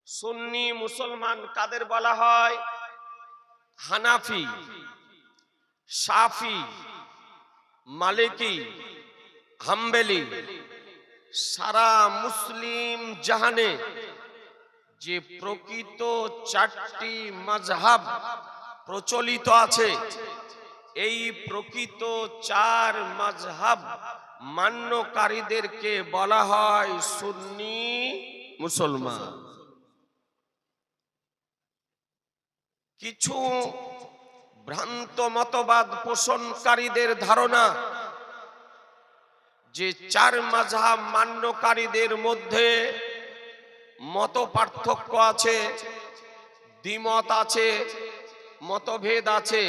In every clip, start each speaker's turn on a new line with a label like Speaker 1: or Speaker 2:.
Speaker 1: সুন্নি মুসলমান কাদের বলা হয়? হানাফি, শাফি, মালিকি, হাম্বলি। সারা মুসলিম জাহানে যে প্রকৃত চারটি মাযহাব প্রচলিত আছে, এই প্রকৃত চার মাযহাব মান্যকারীদেরকে বলা হয় সুন্নি মুসলমান। কিছু ভ্রান্ত মতবাদ পোষণকারীদের ধারণা যে চার মাযহাব মান্যকারীদের মধ্যে মত পার্থক্য আছে, দ্বিমত আছে, মতভেদ আছে।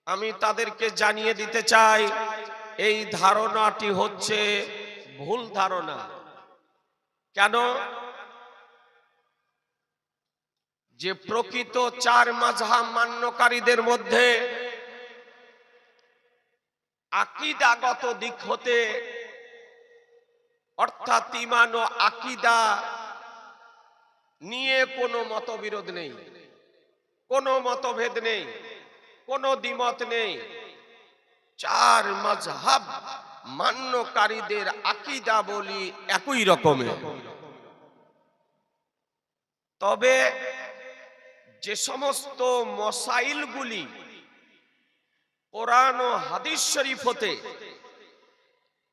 Speaker 1: আমি তাদেরকে জানিয়ে দিতে চাই, এই ধারণাটি হচ্ছে ভুল ধারণা। কেন? যে প্রকৃত চার মাযহাব মান্যকারীদের মধ্যে আকীদাগত দিক হতে, অর্থাৎ ঈমান ও আকীদা নিয়ে কোনো মতবিরোধ নেই, কোনো মতভেদ নেই, কোনো দ্বিমত নেই। চার মাযহাব মান্যকারীদের আকীদা বলি একই রকমের। তবে যে সমস্ত মসাইলগুলি কোরআন ও হাদিস শরীফ হতে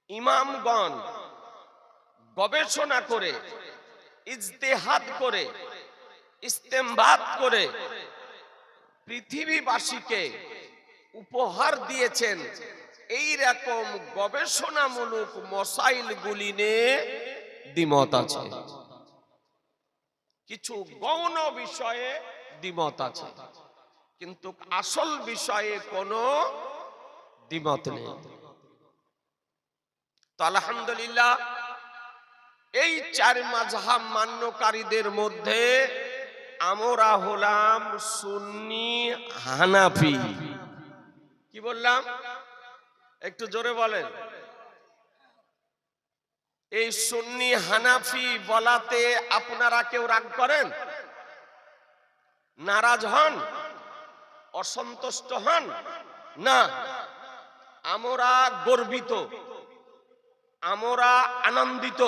Speaker 1: ইমামগণ গবেষণা করে, ইজতিহাদ করে, ইস্তেমবাদ করে পৃথিবীবাসীকে উপহার দিয়েছেন, এই রকম গবেষণামূলক মসাইলগুলি নিয়ে দ্বিমত আছে। কিছু গৌণ বিষয়ে দ্বিমত আছে, কিন্তু আসল বিষয়ে কোনো দ্বিমত নেই। তো আলহামদুলিল্লাহ, এই চার মাযহাব মান্যকারীদের মধ্যে আমরা হলাম সুন্নি হানাফি। কি বললাম? একটু জোরে বলেন। এই সুন্নি হানাফি বলাতে আপনারা কেউ রাগ করেন? নারাজ হন? অসন্তুষ্ট হন? না, আমরা গর্বিত, আমরা আনন্দিত।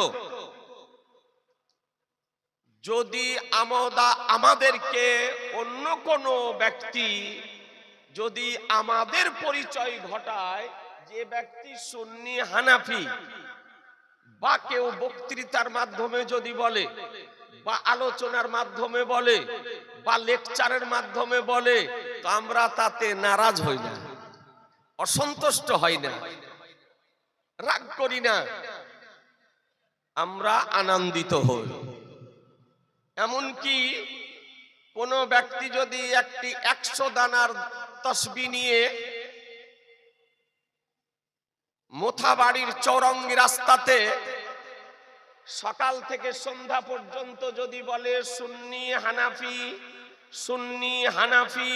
Speaker 1: যদি আমাদেরকে অন্য কোনো ব্যক্তি যদি আমাদের পরিচয় ঘটায় যে ব্যক্তি সুন্নি হানাফি, বা কেউ বক্তৃতার মাধ্যমে যদি বলে, বা আলোচনার মাধ্যমে বলে, বা লেকচারের মাধ্যমে বলে, তো আমরা তাতে নারাজ হই না, অসন্তুষ্ট হই না, রাগ করি না, আমরা আনন্দিত হই। এমনকি কোন ব্যক্তি যদি একটি 100 দানার তসবিহ নিয়ে মোথাবাড়ির চৌরঙ্গি রাস্তাতে সকাল থেকে সন্ধ্যা পর্যন্ত যদি বলে সুন্নি হানাফি, সুন্নি হানাফি,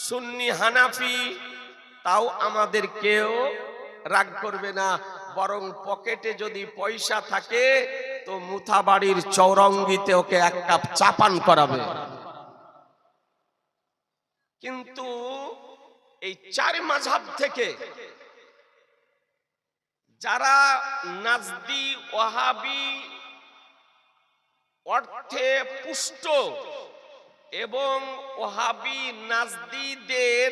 Speaker 1: সুন্নি হানাফি, তাও আমাদের কেউ রাগ করবে না। বরং পকেটে যদি পয়সা থাকে তো মুথাবাড়ির চৌরঙ্গিতে ওকে 1 কাপ চা পান করাবে। কিন্তু এই চার মাযহাব থেকে যারা নাজদি ওয়াহাবি অর্থে পুষ্ট এবং ওয়াহাবি নাজদিদের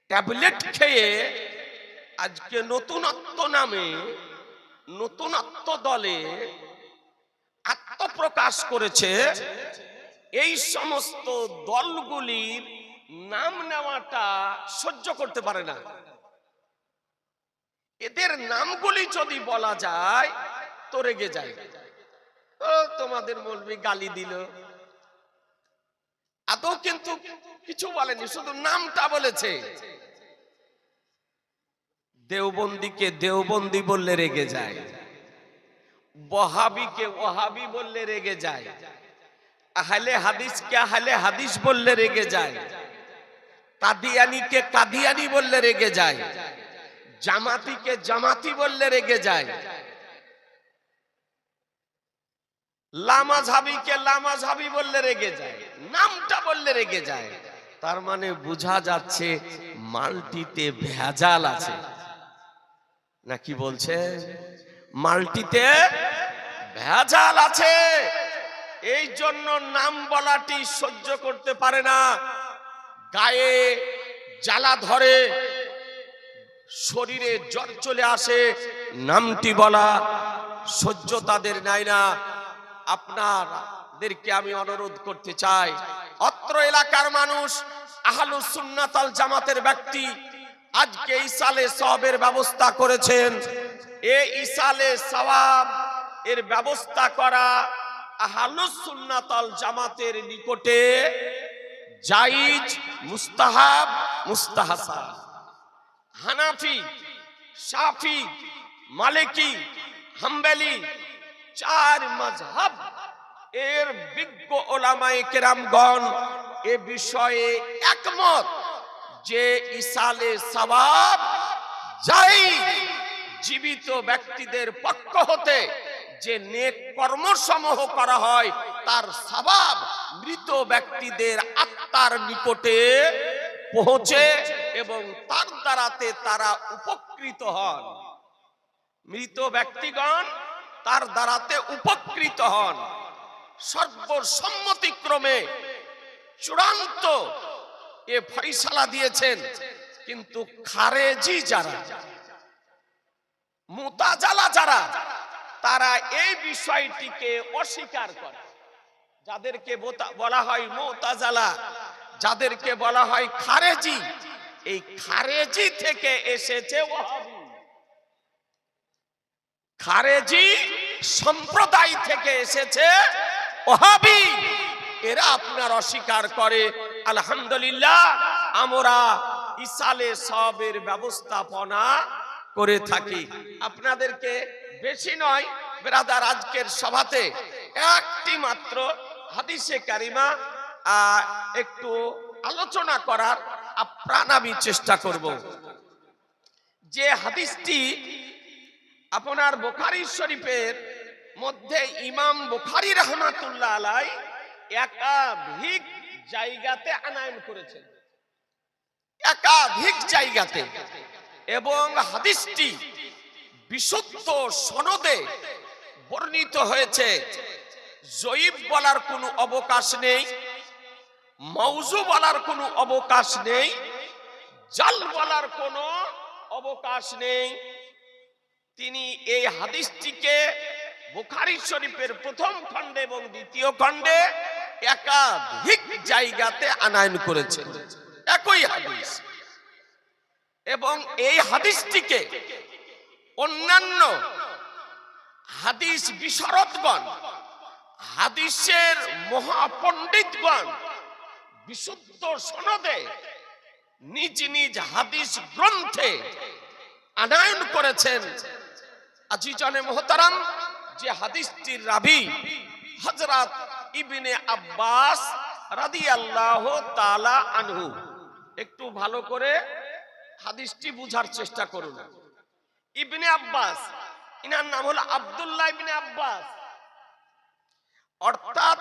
Speaker 1: ট্যাবলেট খেয়ে আজকে নতুনত্ব নামে, নতুনত্ব দলে আত্মপ্রকাশ করেছে, এই সমস্ত দলগুলির নাম নেওয়াটা সহ্য করতে পারে না। এদের নামগুলি যদি বলা যায় তো রেগে যায়। ও তোমাদের মৌলবি গালি দিল, আদৌ কিন্তু কিছু বলেনি, শুধু নামটা বলেছে। দেওবন্দিকে দেওবন্দি বললে রেগে যায়, ওয়াহাবিকে ওয়াহাবি বললে রেগে যায়, আহলে হাদিসকে আহলে হাদিস বললে রেগে যায়, কাদিয়ানীকে কাদিয়ানী বললে রেগে যায়, জামাতিকে জামাতি বললে রেগে যায়। লামাঝাবিকে লামাঝাবি বললে রেগে যায়, নামটা বললে রেগে যায়। তার মানে বোঝা যাচ্ছে মালটিতে ভেজাল আছে, নাকি বলছে মালটিতে ভেজাল আছে। এই জন্য নাম বলাটি সহ্য করতে পারে না, গায়ে জ্বালা ধরে, শরীরে জ্বর চলে আসে, নামটি বলা সহ্য তাদের নাই না। আপনাদেরকে আমি অনুরোধ করতে চাই, অত্র এলাকার মানুষ, আহলুস সুন্নাত ওয়াল জামাতের ব্যক্তি আজকে ইসালে সওয়াবের ব্যবস্থা করেছেন। এই ইসালে সওয়াব এর ব্যবস্থা করা আহলুস সুন্নাত ওয়াল জামাতের নিকটে জায়েজ, মুস্তাহাব, মুস্তাহসান। হানাফি, শাফি, মালিকি, হাম্বলি চার মাযহাব এর বিজ্ঞ উলামায়ে কেরামগণ এ বিষয়ে একমত যে ইসালে সওয়াব জায়েজ। জীবিত ব্যক্তিদের পক্ষ হতে যে নেক কর্মসমূহ করা হয় তার সওয়াব মৃত ব্যক্তিদের আত্মার নিকটে পৌঁছে এবং তার দ্বারাতে তারা উপকৃত হন। মৃত ব্যক্তিগণ তার দ্বারাতে উপকৃত হন। সর্বসম্মতিক্রমে চূড়ান্ত এ ফয়সালা দিয়েছেন। কিন্তু খারেজি যারা, মুতাজালা যারা, তারা এই বিষয়টিকে অস্বীকার করে। যাদেরকে বলা হয় মুতাজালা, যাদেরকে বলা হয় খারেজি, এই খারেজি থেকে এসেছে ওয়াহাবি। খারেজি সম্প্রদায় থেকে এসেছে ওয়াহাবি। এরা আপনার অস্বীকার করে। আলহামদুলিল্লাহ আমরা ইসালে সওয়াবের ব্যবস্থাপনা করে থাকি। আপনাদেরকে বেশি নয় ব্রাদার, আজকের সভাতে একটি মাত্র হাদিসে কারিমা একটু আলোচনা করার আপ্রাণ আমি চেষ্টা করব। যে হাদিসটি আপনার বুখারী শরীফের মধ্যে ইমাম বুখারী রাহমাতুল্লাহ আলাইহি একাধিক জায়গাতে আনায়ন করেছেন, একাধিক জায়গাতে, এবং হাদিসটি বিশুদ্ধ সনদে বর্ণিত হয়েছে। জয়ীফ বলার কোনো অবকাশ নেই, মাউজু বলার কোনো অবকাশ নেই, জাল বলার কোনো অবকাশ নেই। তিনি এই হাদিসটিকে বুখারী শরীফের প্রথম খণ্ডে এবং দ্বিতীয় খণ্ডে একাধিক জায়গাতে আনায়ন করেছেন, একই হাদিস। এবং এই হাদিসটিকে অন্যান্য হাদিস বিশারদগণ, হাদিসের মহাপণ্ডিতগণ বিশুদ্ধ সনদে নিজ নিজ হাদিস গ্রন্থে আনায়ন করেছেন। আজিজানে মুহতারাম, যে হাদিসটির রাবি হযরত ইবনে আব্বাস রাদিয়াল্লাহু তাআলা আনহু। একটু ভালো করে হাদিসটি বুঝার চেষ্টা করুন। ইবনে আব্বাস, ইনার নাম হলো আব্দুল্লাহ ইবনে আব্বাস, অর্থাৎ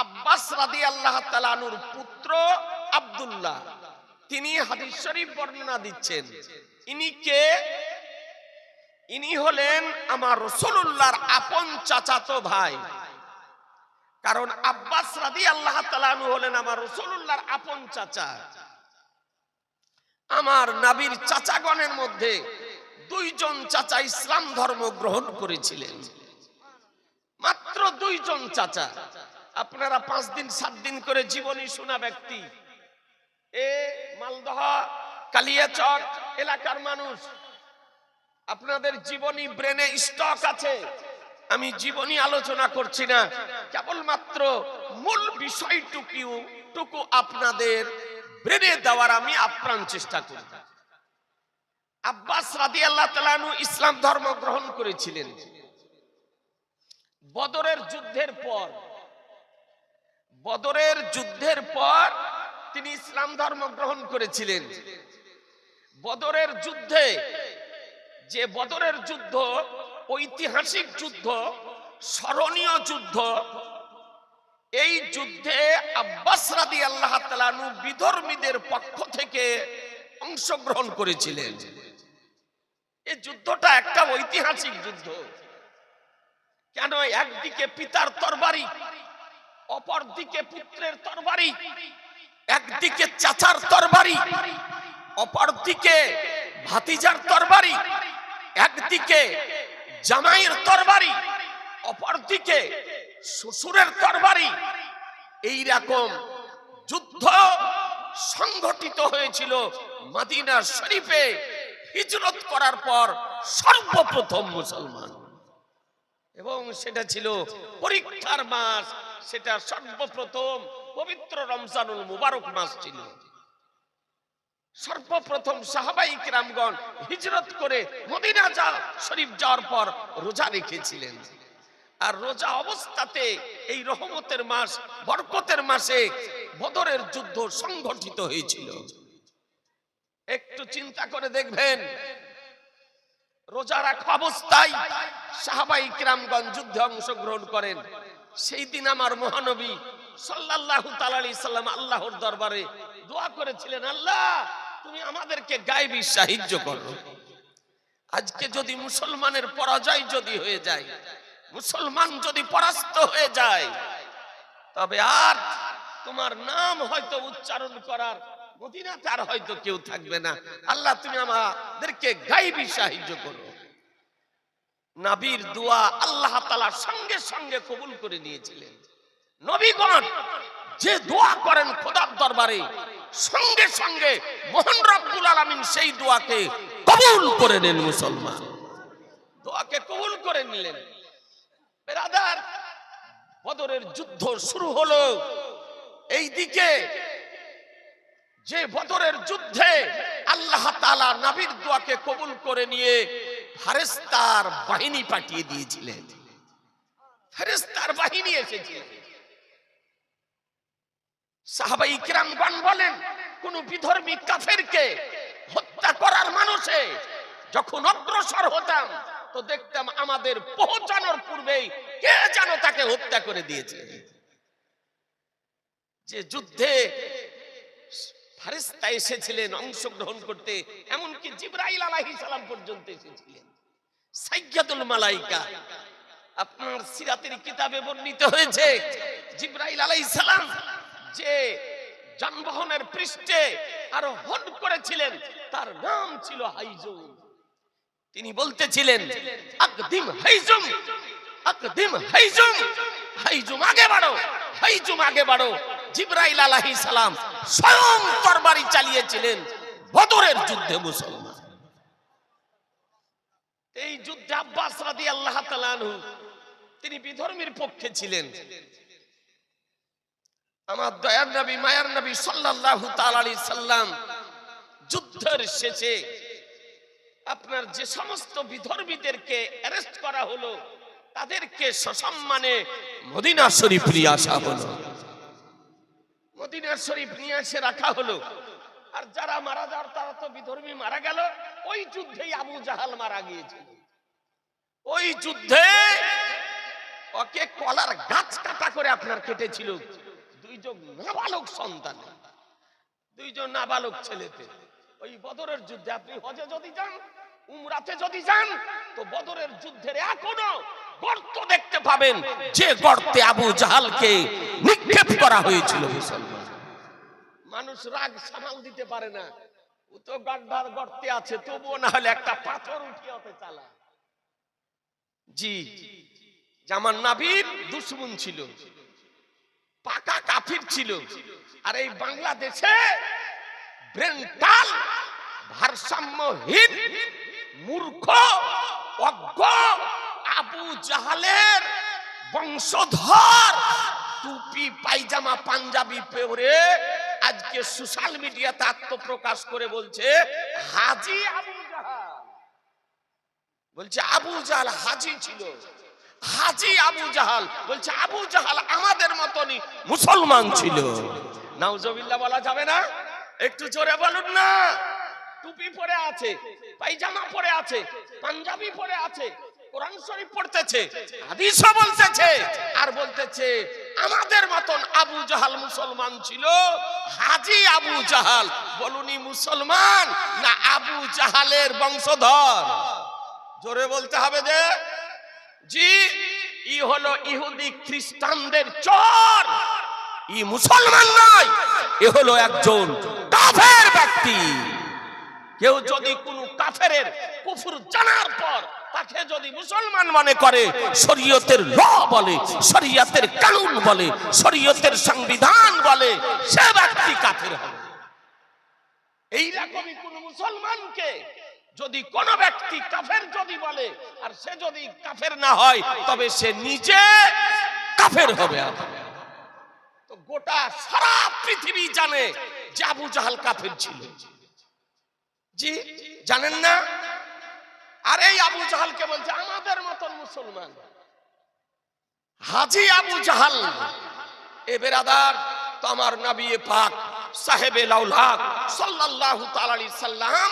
Speaker 1: আব্বাস রাদিয়াল্লাহু তাআলা আনহুর পুত্র আব্দুল্লাহ। তিনি হাদিস শরীফ বর্ণনা দিচ্ছেন। ইনি কে? ইনি হলেন আমার রাসূলুল্লাহর আপন চাচাতো ভাই। কারণ আব্বাস রাদিয়াল্লাহু তাআলা আনহু হলেন আমার রাসূলুল্লাহর আপন চাচা। আমার নবীর চাচাগণের মধ্যে দুইজন চাচা ইসলাম ধর্ম গ্রহণ করেছিলেন, মাত্র দুইজন চাচা। আপনারা 5 দিন 7 দিন করে জীবনী শোনা ব্যক্তি, এ মালদহ কালিয়াচক এলাকার মানুষ, আপনাদের জীবনী ব্রেনে স্টক আছে। আমি জীবনী আলোচনা করছি না, কেবলমাত্র মূল বিষয়টুকু আপনাদের ব্রেনে দেওয়ার আমি আপ্রাণ চেষ্টা করি। আব্বাস রাদিয়াল্লাহু তাআলা আনহু ইসলাম ধর্ম গ্রহণ করেছিলেন বদরের যুদ্ধের পর। বদরের যুদ্ধের পর তিনি ইসলাম ধর্ম গ্রহণ করেছিলেন। বদরের যুদ্ধে, যে বদরের যুদ্ধ ঐতিহাসিক যুদ্ধ, স্মরণীয় যুদ্ধ। এই যুদ্ধে আব্বাস রাদিয়াল্লাহু তাআলা আনহু বিধর্মীদের পক্ষ থেকে অংশগ্রহণ করেছিলেন। এই যুদ্ধটা একটা ঐতিহাসিক যুদ্ধ। কেন? একদিকে পিতার তরবারি, অপরদিকে পুত্রের তরবারি, একদিকে চাচার তরবারি, অপরদিকে ভাতিজার তরবারি, একদিকে জামাইয়ের তরবারি, অপরদিকে শ্বশুরের তরবারি। এই রকম যুদ্ধ সংঘটিত হয়েছিল মদিনা শরীফে হিজরত করার পর সর্বপ্রথম মুসলমান, এবং সেটা ছিল পরীক্ষার মাস। সেটা সর্বপ্রথম পবিত্র রমজানুল মুবারক মাস ছিল। সর্বপ্রথম সাহাবায়ে কিরামগণ হিজরত করে মদিনা শরীফ যাওয়ার পর রোজা রেখেছিলেন। আর রোজা অবস্থাতে এই রহমতের মাস, বরকতের মাসে বদরের যুদ্ধ সংঘটিত হয়েছিল। একটু চিন্তা করে দেখবেন, রোজা রাখা অবস্থায় সাহাবায়ে কিরামগণ যুদ্ধে অংশগ্রহণ করেন। সেই দিন আমার মহানবী সাল্লাল্লাহু তাআলা আলাইহি সাল্লাম আল্লাহর দরবারে দোয়া করেছিলেন, আল্লাহ তুমি আমাদেরকে গায়বী সাহায্য করো। আজকে যদি মুসলমানের পরাজয় যদি হয়ে যায়, মুসলমান যদি পরাস্ত হয়ে যায়, তবে আর তোমার নাম হয়তো উচ্চারণ করার মদিনাতে আর হয়তো কেউ থাকবে না। আল্লাহ তুমি আমাদেরকে গায়বী সাহায্য করো। নবীর দোয়া আল্লাহ তাআলা সঙ্গে সঙ্গে কবুল করে নিয়েছিলেন। নবীগণ যে দোয়া করেন খোদার দরবারে, সঙ্গে সঙ্গে মহান রব্বুল আলামিন সেই দোয়াকে কবুল করে নেন। মুসলমান দোয়াকে কবুল করে নিলেন। বেরাদার, বদরের যুদ্ধ শুরু হলো। এই দিকে যে বদরের যুদ্ধে আল্লাহ তাআলা নবীর দোয়াকে কবুল করে নিয়ে ফেরেশতার বাহিনী পাঠিয়ে দিয়েছিলেন। ফেরেশতার বাহিনী এসেছিল। সাহাবায়ে কিরামগণ বলেন, কোন বিধর্মী কাফেরকে হত্যা করার মানুষে যখন অগ্রসর হতাম, তো দেখতাম আমাদের পৌঁছানোর পূর্বেই কে যেন তাকে হত্যা করে দিয়েছে। যে যুদ্ধে ফেরেশতা এসেছিলেন অংশগ্রহণ করতে, এমনকি জিবরাইল আলাইহিস সালাম পর্যন্ত এসেছিলেন। সাইয়্যিদুল মালায়েকা, আপনার সিরাতের কিতাবে বর্ণিত হয়েছে, জিবরাইল আলাইহিস সালাম যে যানবাহনের পৃষ্ঠে আরোহণ করেছিলেন তার নাম ছিল হাইজুম। তিনি বলতেছিলেন, আকদিম হাইজুম, আকদিম হাইজুম, হাইজুম আগে বাড়ো, হাইজুম আগে বাড়ো। জিবরাইল আলাইহিস সালাম স্বয়ং তরবারি চালিয়েছিলেন বদরের যুদ্ধে মুসলমান। এই যুদ্ধে আব্বাস রাদিয়াল্লাহু তাআলা আনহু তিনি বিধর্মীর পক্ষে ছিলেন। আমার দয়ার নবী, মায়ার নবী সাল্লাল্লাহু তাআলা আলাইহি সাল্লাম যুদ্ধের শেষে আপনার যে সমস্ত বিধর্মীদেরকে অ্যারেস্ট করা হলো, তাদেরকে সসম্মানে মদিনা শরীফ নিয়ে আসা হলো। মদিনা শরীফ নিয়ে এসে রাখা হলো। আর যারা মারা যাওয়ার, তারা তো বিধর্মী মারা গেল। ওই যুদ্ধেই আবু জাহাল মারা গিয়েছিল। ওই যুদ্ধে ওকে কলার গাছ কাটা করে আপনার কেটেছিল দুইজন নাবালক সন্তান, দুইজন নাবালক ছেলেতে। ওই বদরের যুদ্ধে আপনি হজে যদি যান, উমরাতে যদি যান, তো বদরের যুদ্ধের এখনো গর্ত দেখতে পাবেন, যে গর্তে আবু জাহালকে নিক্ষেপ করা হয়েছিল। মুসলমান মানুষ রাগ সামাল দিতে পারে না, ও তো গাড্ডার গর্তে আছে, তবুও না হলে একটা পাথর উঠিয়ে ওতে চালা। জি, জামান নবীর দুশমন ছিল, পাকা কাফির ছিল। আর এই বাংলাদেশে ব্রেনটাল, ভারসাম্যহীন, মূর্খ, অজ্ঞ আবু জাহালের বংশধর টুপি পায়জামা পাঞ্জাবি পরে আজকে সোশ্যাল মিডিয়াতে আত্মপ্রকাশ করে বলছে হাজী আবু জাহাল। বলছে আবু জাহাল হাজী ছিল, হাজী আবু জাহাল। বলছে আবু জাহাল আমাদের মতনই মুসলমান ছিল। নাউজুবিল্লাহ বলা যাবে না? একটু জোরে বলুন না। টুপি পরে আছে, পায়জামা পরে আছে, পাঞ্জাবি পরে আছে, কোরআন শরীফ পড়তেছে, হাদিসও বলতেছে, আর বলতেছে আমাদের মতন আবু জাহাল মুসলমান ছিল। হাজী আবু জাহাল, বলুনি মুসলমান না আবু জাহালের বংশধর? জোরে বলতে হবে যে জি, ই হলো ইহুদি খ্রিস্টানদের চর, ই মুসলমান নয়, এ হলো একজন কাফের ব্যক্তি। কেউ যদি কোন কাফেরের কুফর জানার পর তাকে যদি মুসলমান মনে করে, শরীয়তের ল বলে, শরীয়তের কানুন বলে, শরীয়তের সংবিধান বলে, সে ব্যক্তি কাফের হবে। এইরকমই কোন মুসলমানকে যদি কোন ব্যক্তি কাফের যদি বলে, আর সে যদি কাফের না হয়, তবে সে নিজে কাফের হবে। তো গোটা সারা পৃথিবী জানে যে আবু জাহাল কাফের ছিল। জি জানেন না? আর এই আবু জাহালকে বলছে আমাদের মতন মুসলমান। হাজী আবু জাহাল এ বেরাদার, তো আমার নবী পাক সাহেবে লাউলাক সাল্লাল্লাহু তাআলা আলাইহি সাল্লাম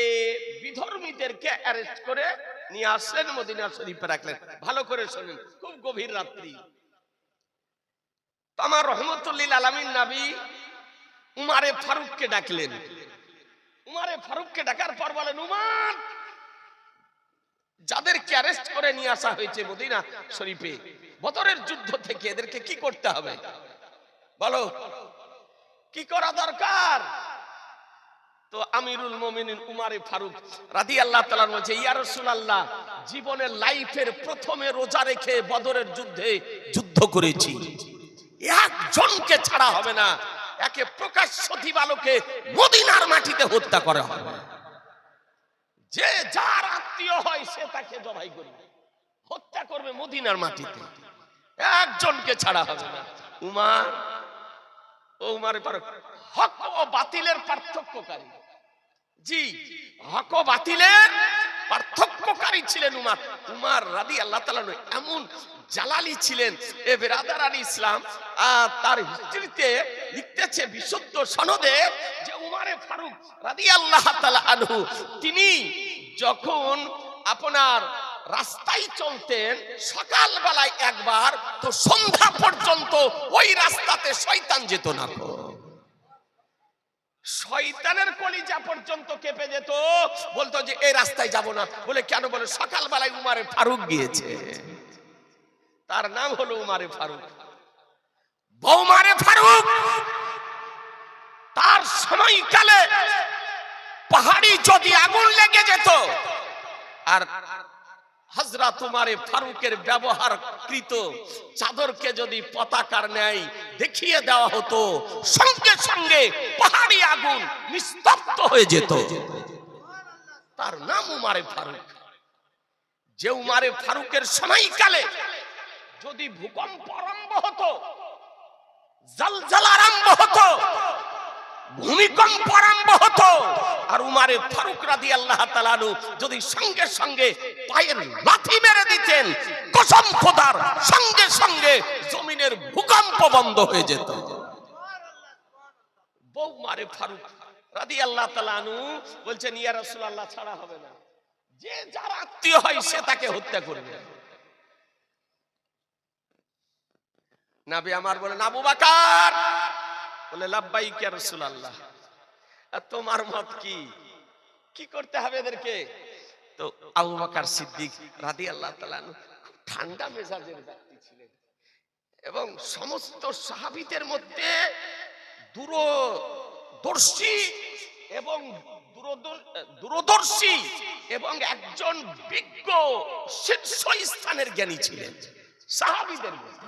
Speaker 1: এই বিধর্মীদেরকে অ্যারেস্ট করে নিয়ে আসলেন, মদিনা শরীফে রাখলেন। ভালো করে শুনুন, খুব গভীর রাত্রি। তো আমার রহমতুল্লিল আলামিন নবী উমারে ফারুককে ডাকলেন। উমারে ফারুককে ডাকার পর বলেন, উমার, যাদেরকে অ্যারেস্ট করে নিয়ে আসা হয়েছে মদিনা শরীফে বদরের যুদ্ধ থেকে, এদেরকে কি করতে হবে বলো, কি করা দরকার? তো আমিরুল মুমিনিন উমারে ফারুক রাদিয়াল্লাহু তাআলা বলছে, ইয়া রাসূলুল্লাহ, জীবনের লাইফের প্রথমে রোজা রেখে বদরের যুদ্ধে যুদ্ধ করেছি, একজনকে ছাড়া হবে না, একে প্রকাশ্য দিবালোকে মদিনার মাটিতে হত্যা করা হবে। যে যার আত্মীয় হয় সে তাকে জবাই করবে, হত্যা করবে মদিনার মাটিতে, একজনকে ছাড়া হবে না। উমার, ও উমারে ফারুক হক ও বাতিলের পার্থক্যকারী। জি, হক ও বাতিলের পার্থক্যকারী ছিলেন উমার। উমার রাদিয়াল্লাহু তাআলা এমন জালালি ছিলেন, এ বেরাদার আলী ইসলাম তার হিস্ট্রিতে লিখতেছে বিশুদ্ধ সনদে যে উমারে ফারুক রাদিয়াল্লাহু তাআলা আনহু তিনি যখন আপনার রাস্তায় চলতেন, সকাল বেলায় একবার, তো সন্ধ্যা পর্যন্ত ওই রাস্তাতে শয়তান যেত না। শয়তানের কলিজা পর্যন্ত কেঁপে যেত, বলতো যে এই রাস্তায় যাব না। বলে কেন? বলে সকাল বেলায় উমারে ফারুক গিয়েছে, তার নাম হলো উমারে ফারুক। বৌমারে ফারুক তার সময়কালে পাহাড়ি যদি আগুন লেগে যেত, আর হযরত উমারে ফারুকের ব্যবহারকৃত চাদরকে যদি পতাকার ন্যায় দেখিয়ে দেওয়া হতো, সঙ্গে সঙ্গে পাহাড়ি আগুন নিস্তব্ধ হয়ে যেত। তার নাম উমারে ফারুক। যে উমারে ফারুকের সময়কালে যদি ভূকম্প আরম্ভ হতো, জলজলা আরম্ভ হতো, ভূমিকম্প আরম্ভ হতো, আর উমারে ফারুক রাদিয়াল্লাহু তাআলা যদি সঙ্গে সঙ্গে পায়ের লাথি মেরে দিতেন, কসম খোদার, সঙ্গে সঙ্গে জমিনের ভূকম্প বন্ধ হয়ে যেত। উমারে ফারুক রাদিয়াল্লাহু তাআলা বলছেন, ইয়া রাসূলুল্লাহ, ছাড়া হবে না, যে যার আত্মীয় হয় সে তাকে হত্যা করবে। নবী আমার বলেন, আবু বকর, বলে লাব্বাইক ইয়া রাসূলুল্লাহ, তোমার মত কি, কি করতে হবে এদেরকে? তো আবু বকর সিদ্দিক রাদিয়াল্লাহু তাআলা খুব ঠান্ডা মেজাজের ব্যক্তি ছিলেন, এবং সমস্ত সাহাবীদের মধ্যে দূরদর্শী এবং একজন বিজ্ঞ শীর্ষস্থানের জ্ঞানী ছিলেন সাহাবীদের মধ্যে।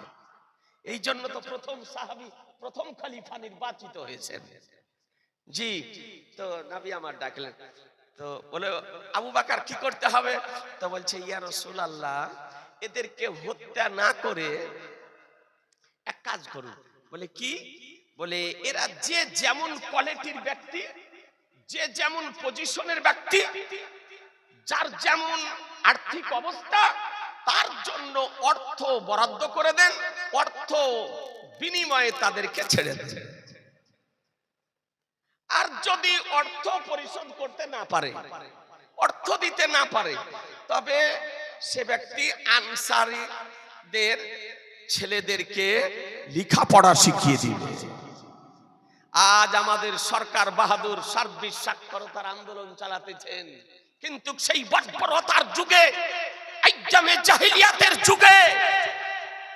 Speaker 1: এই জন্য তো প্রথম সাহাবী, প্রথম খলিফা নির্বাচিত হয়েছেন। জি, তো নবী আমার ডাকলেন, তো বলে আবু বকর কি করতে হবে? তো বলছে, ইয়া রাসূলুল্লাহ, এদেরকে হত্যা না করে এক কাজ করুন। বলে কি? বলে এরা যে যেমন কোয়ালিটির ব্যক্তি, যে যেমন পজিশনের ব্যক্তি, যার যেমন আর্থিক অবস্থা, তার জন্য অর্থ বরাদ্দ করে দেন, অর্থ বিনিময়ে তাদেরকে ছেড়ে দেন। আর যদি অর্থ পরিশোধ করতে না পারে, অর্থ দিতে না পারে, তবে সে ব্যক্তি আনসারীদের ছেলেদেরকে লেখাপড়া শিখিয়ে দিবে। আজ আমাদের সরকার বাহাদুর সার্বিক সাক্ষরতার আন্দোলন চালাতেছেন, কিন্তু সেই বর্বরতার যুগে, আইয়ামে জাহিলিয়াতের যুগে,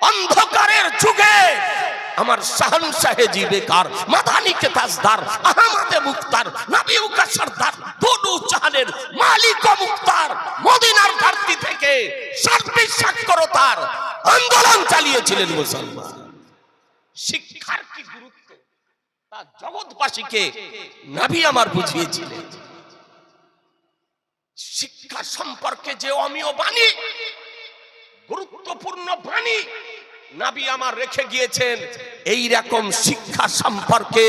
Speaker 1: অন্ধকারের যুগে আমার শাহনশাহে জি বেকার, মাদানী কে তাজদার, আহমদে মুখতার, নবী কা সরদার, দুনু জাহানের মালিক ও মুখতার মদিনার ধরতি থেকে সার্বিক সাক্ষরতার আন্দোলন চালিয়েছিলেন মুসলমান। শিক্ষার কি গুরুত্ব তা জগৎবাসীকে নবী আমার বুঝিয়েছিলেন। শিক্ষা সম্পর্কে যে অমীয় বাণী, গুরুত্বপূর্ণ বাণী নবী আমার রেখে গিয়েছেন, এই রকম শিক্ষা সম্পর্কে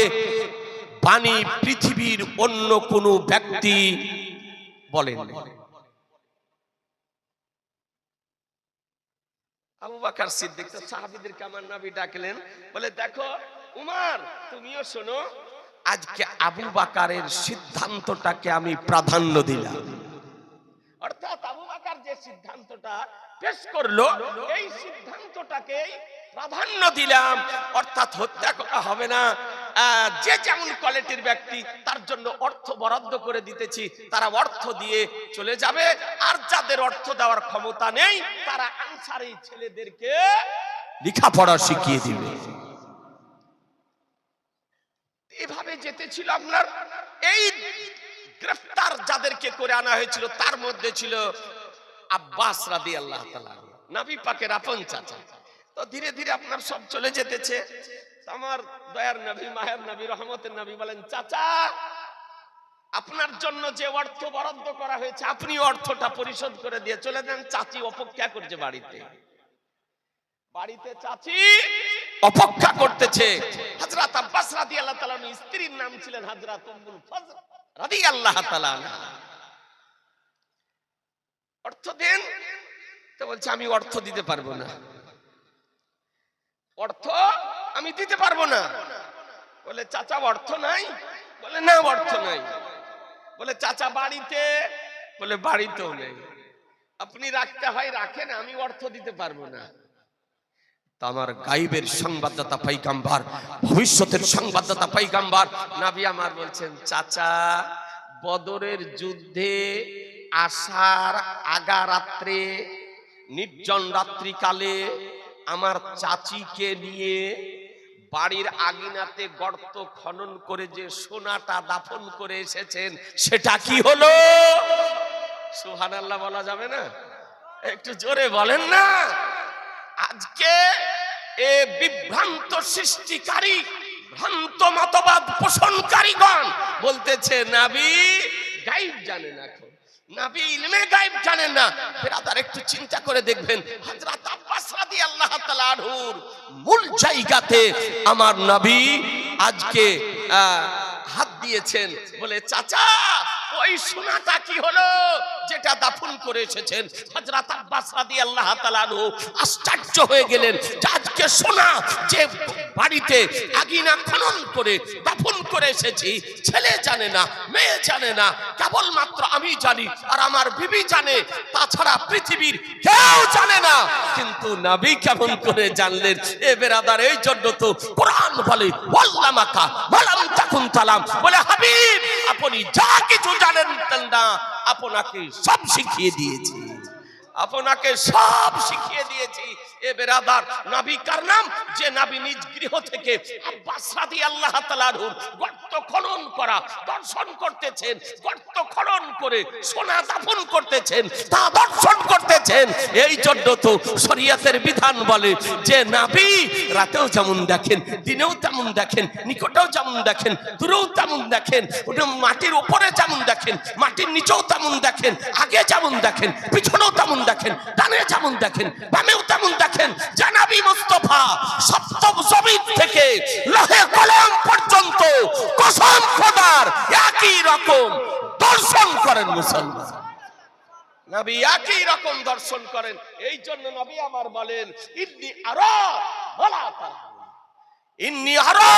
Speaker 1: বাণী পৃথিবীর অন্য কোন ব্যক্তি বলেন। আবু বকর সিদ্দিক তো সাহাবীদেরকে আমার নবী ডাকলেন, বলে দেখো উমর তুমিও শোনো, আজকে আবু বকরের সিদ্ধান্তটাকে আমি প্রাধান্য দিলাম। অর্থাৎ আবু বকর যে সিদ্ধান্তটা পেশ করলো, এই সিদ্ধান্তটাকে প্রাধান্য দিলাম। অর্থাৎ হত্যা করা হবে না, যে যেমন কোয়ালিটির ব্যক্তি তার জন্য অর্থ বরাদ্দ করে দিতেছি, তারা অর্থ দিয়ে চলে যাবে। আর যাদের অর্থ দেওয়ার ক্ষমতা নেই, তারা আনসারী ছেলেদেরকে লেখাপড়া শিখিয়ে দিবে। এভাবে যেতে ছিল আপনার। এই গ্রেফতার যাদেরকে করে আনা হয়েছিল, তার মধ্যে ছিল আব্বাস রাদিয়াল্লাহু তাআলা, নবী পাকের আপন চাচা। তো ধীরে ধীরে আপনার সব চলে যেতেছে। আমার দয়ার নবী, মায়ের নবী, রহমতের নবী বলেন, চাচা আপনার জন্য যে অর্থ বরাদ্দ করা হয়েছে, আপনি অর্থটা পরিশোধ করে দিয়ে চলে যান। চাচি অপেক্ষা করছে বাড়িতে, বাড়িতে চাচি অপেক্ষা করতেছে। হযরত আব্বাস রাদিয়াল্লাহু তাআলা স্ত্রীর নাম ছিলেন হযরত উম্মুল ফজল রাদিয়াল্লাহু তাআলা। অর্থ দেন। তো বলছে আমি অর্থ দিতে পারবো না, অর্থ আমি দিতে পারবো না। বলে চাচা অর্থ নাই? বলে না অর্থ নাই। বলে চাচা বাড়িতে? বলে বাড়িতেও নেই। আপনি রাখতে হয় রাখেন, আমি অর্থ দিতে পারবো না। আমার গায়েবের সংবাদদাতা পয়গম্বর, ভবিষ্যতের সংবাদদাতা পয়গম্বর নবী আমার বলছেন, চাচা বদরের যুদ্ধে আসার আগা রাত্রে, নির্জন রাত্রিকালে আমার চাচিকে নিয়ে বাড়ির আঙিনাতে গর্ত খনন করে যে সোনাটা দাফন করে এসেছেন, সেটা কি হলো? সুবহানাল্লাহ বলা যাবে না? একটু জোরে বলেন না। আজকে এ বিভ্রান্ত সৃষ্টিকারী, ভ্রান্ত মতবাদ পোষণকারীগণ বলতেছে নবী গায়েব জানেন। এখন নবী ইলমে গায়েব জানেন না। বিরাদার একটু চিন্তা করে দেখবেন, হযরত আব্বাস রাদিয়াল্লাহু তাআলা আনহুর মূল জায়গাতে আমার নবী আজকে হাত দিয়েছেন। বলে চাচা ওই সোনাটা কি হলো যেটা দাফন করে এসেছেন? হযরত আব্বাস রাদিয়াল্লাহু তাআলা আনহু আশ্চর্য হয়ে গেলেন। আজকে সোনা যে বাড়িতে আগিনা খনন করে দাফন করে এসেছি, ছেলে জানে না, মেয়ে জানে না, কেবলমাত্র আমি জানি আর আমার বিবি জানে, তাছাড়া পৃথিবীর কেউ জানে না। কিন্তু নবী কেমন করে জানলেন? এ বেরাদার, এই জন্য তো কোরআন বলে ওয়াল্লামাকা ওয়ালাম তাকুন তালাম। বলে হাবিব আপনি যা কিছু জানেন না, আপনাকে সব শিখিয়ে দিয়েছি, আপনাকে সব শিখিয়ে দিয়েছি। এ বেরাদার, নবী কার নাম? যে নবী নিজ গৃহ থেকে আব্বাস রাদিয়াল্লাহু তাআলা গর্ত খনন করা দর্শন করতেছেন, গর্ত খনন করে সোনা দাফন করতেছেন, তা দর্শন করতেছেন। এই জন্য তো শরীয়তের বিধান বলে যে নবী রাতেও যেমন দেখেন, দিনেও তেমন দেখেন, নিকটেও যেমন দেখেন, দূরেও তেমন দেখেন, মাটির উপরে যেমন দেখেন, মাটির নিচেও তেমন দেখেন, আগে যেমন দেখেন, পিছনেও তেমন দেখেন, ডানে যেমন দেখেন, বামেও তেমন দেখেন। জানাবি মুস্তাফা সপ্তম জমিন থেকে লোহে কলম পর্যন্ত কসম খোদার একই রকম দর্শন করেন মুসলমান। নবী একই রকম দর্শন করেন। এই জন্য নবী আমার বলেন, ইন্নী আরা ওয়ালা তারা, ইন্নী আরা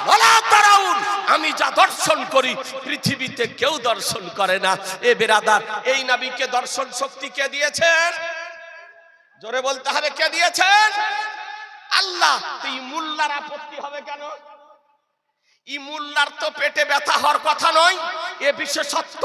Speaker 1: ওয়ালা তারাউন, আমি যা দর্শন করি পৃথিবীতে কেউ দর্শন করে না। এ বেরাদার, এই নবীকে দর্শন শক্তি কে দিয়েছেন? জোরে বলতে হবে, কে দিয়েছেন? আল্লাহ। তুই মোল্লার আপত্তি হবে কেন? ই মোল্লার তো পেটে ব্যথা হওয়ার কথা নয়, এ বিশেষত্ব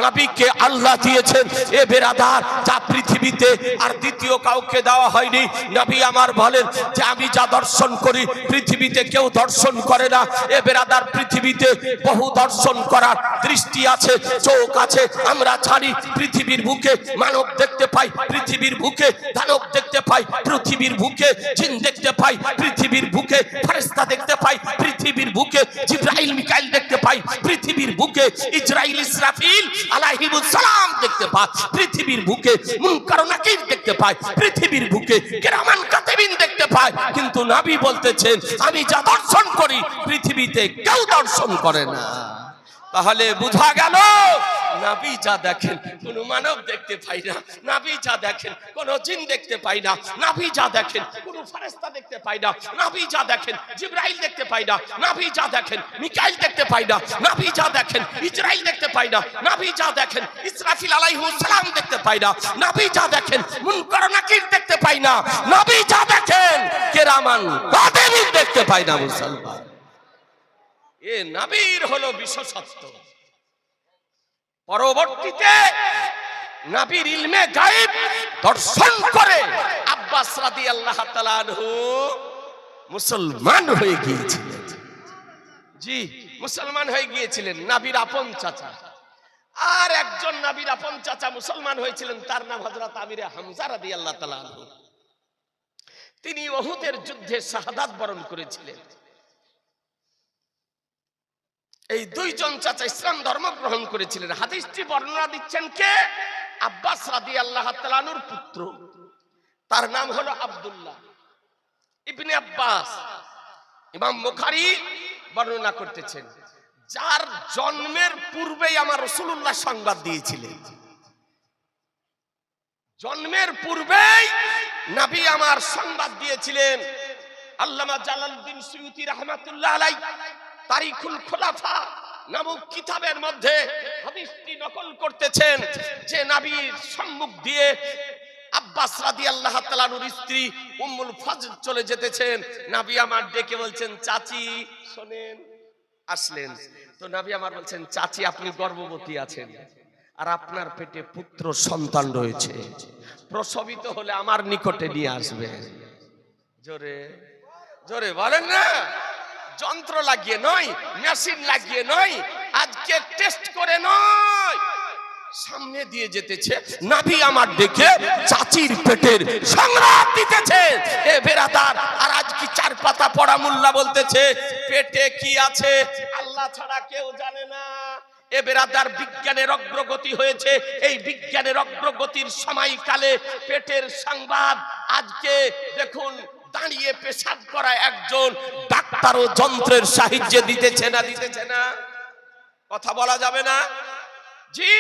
Speaker 1: নবীকে আল্লাহ দিয়েছেন। এ বেরাদার, যা পৃথিবীতে আর দ্বিতীয় কাউকে দেওয়া হয়নি। নবী আমার বলেন যে আমি যা দর্শন করি পৃথিবীতে কেউ দর্শন করে না। এ বেরাদার, পৃথিবীতে বহু দর্শন করার দৃষ্টি আছে, চোখ আছে। আমরা জানি পৃথিবীর বুকে মানব দেখতে পাই, পৃথিবীর বুকে দানব দেখতে পাই, পৃথিবীর বুকে জিন দেখতে পাই, পৃথিবীর বুকে ফেরেশতা দেখতে পাই, পৃথিবীর বুকে জিবরাইল মিকাইল দেখতে পাই, পৃথিবীর বুকে ইসরাইল ইসরাফিল আলাইহিমুস সালাম দেখতে পাই, পৃথিবীর বুকে মুনকার ও নাকির দেখতে পাই, পৃথিবীর বুকে কিরামান কাতিবিন দেখতে পাই। কিন্তু নবী বলতেছেন আমি যা দর্শন করি পৃথিবীতে কেউ দর্শন করে না। তাহলে বোঝা গেল নবী যা দেখেন কোন মানব দেখতে পাই না, নবী যা দেখেন কোন জিন দেখতে পাই না, নবী যা দেখেন কোন ফেরেশতা দেখতে পাই না, নবী যা দেখেন জিবরাইল দেখতে পাই না, নবী যা দেখেন মিকাইল দেখতে পাই না, নবী যা দেখেন ইসরাইল দেখতে পাই না, নবী যা দেখেন ইসরাফিল আলাইহিস সালাম দেখতে পাই না, নবী যা দেখেন মুনকার ও নাকির দেখতে পাই না, নবী যা দেখেন কিরামান কাতিবিন দেখতে পাই না। মুসলমান, এ নবীর হলো বিশেষত্ব। পরবর্তীতে নবীর ইলমে গায়েব দর্শন করে আব্বাস রাদিয়াল্লাহু তাআলা আনহু মুসলমান হয়ে গিয়েছিলেন। জি, মুসলমান হয়ে গিয়েছিলেন, নবীর আপন চাচা। আর একজন নবীর আপন চাচা মুসলমান হয়েছিলেন, তার নাম হযরত আমির হামজা রাদিয়াল্লাহু তাআলা আনহু। তিনি উহুদের যুদ্ধে শাহাদাত বরণ করেছিলেন। এই দুইজন চাচা ইসলাম ধর্ম গ্রহণ করেছিলেন। হাদিসটি বর্ণনা দিচ্ছেন কে? আব্বাস রাদিয়াল্লাহু তাআলা আনহুর পুত্র, তার নাম হলো আব্দুল্লাহ ইবনে আব্বাস। ইমাম বুখারী বর্ণনা করতেছেন, যার জন্মের পূর্বেই আমার রাসূলুল্লাহ সংবাদ দিয়েছিলেন। জন্মের পূর্বেই নবী আমার সংবাদ দিয়েছিলেন। আল্লামা জালালউদ্দিন সুয়ুতী রাহমাতুল্লাহ আলাইহি তারিখুল খুলাফা নামক কিতাবের মধ্যে হাদিসটি নকল করতেছেন যে নবীর সম্মুখ দিয়ে আব্বাস রাদিয়াল্লাহু তাআলা আনহুর স্ত্রী উম্মুল ফজল চলে যেতেছেন। নবী আমার ডেকে বলছেন, চাচি শুনেন। আসলেন তো নবী আমার বলছেন, চাচি আপনি গর্ভবতী আছেন আর আপনার পেটে পুত্র সন্তান রয়েছে, প্রসবিত হলে আমার নিকটে নিয়ে আসবে। জোরে জোরে বলেন না। যন্ত্র লাগিয়ে নয়, মেশিন লাগিয়ে নয়, আজকে টেস্ট করে নয়, সামনে দিয়ে যেতেছে। নবী আমার দেখে চাচির পেটের সংবাদ দিতেছে। এ বেরাদার, আর আজ কি চার পাতা পড়া মোল্লা বলতেছে পেটে কি আছে আল্লাহ ছাড়া কেউ জানে না। এ বেরাদার, বিজ্ঞানের অগ্রগতি হয়েছে, এই বিজ্ঞানের অগ্রগতির সময়কালে পেটের সংবাদ আজকে দেখুন দাঁড়িয়ে পেশাব করা একজন ডাক্তারও যন্ত্রের সাহায্যে দিতেছে না, দিতেছে না, কথা বলা যাবে না। জি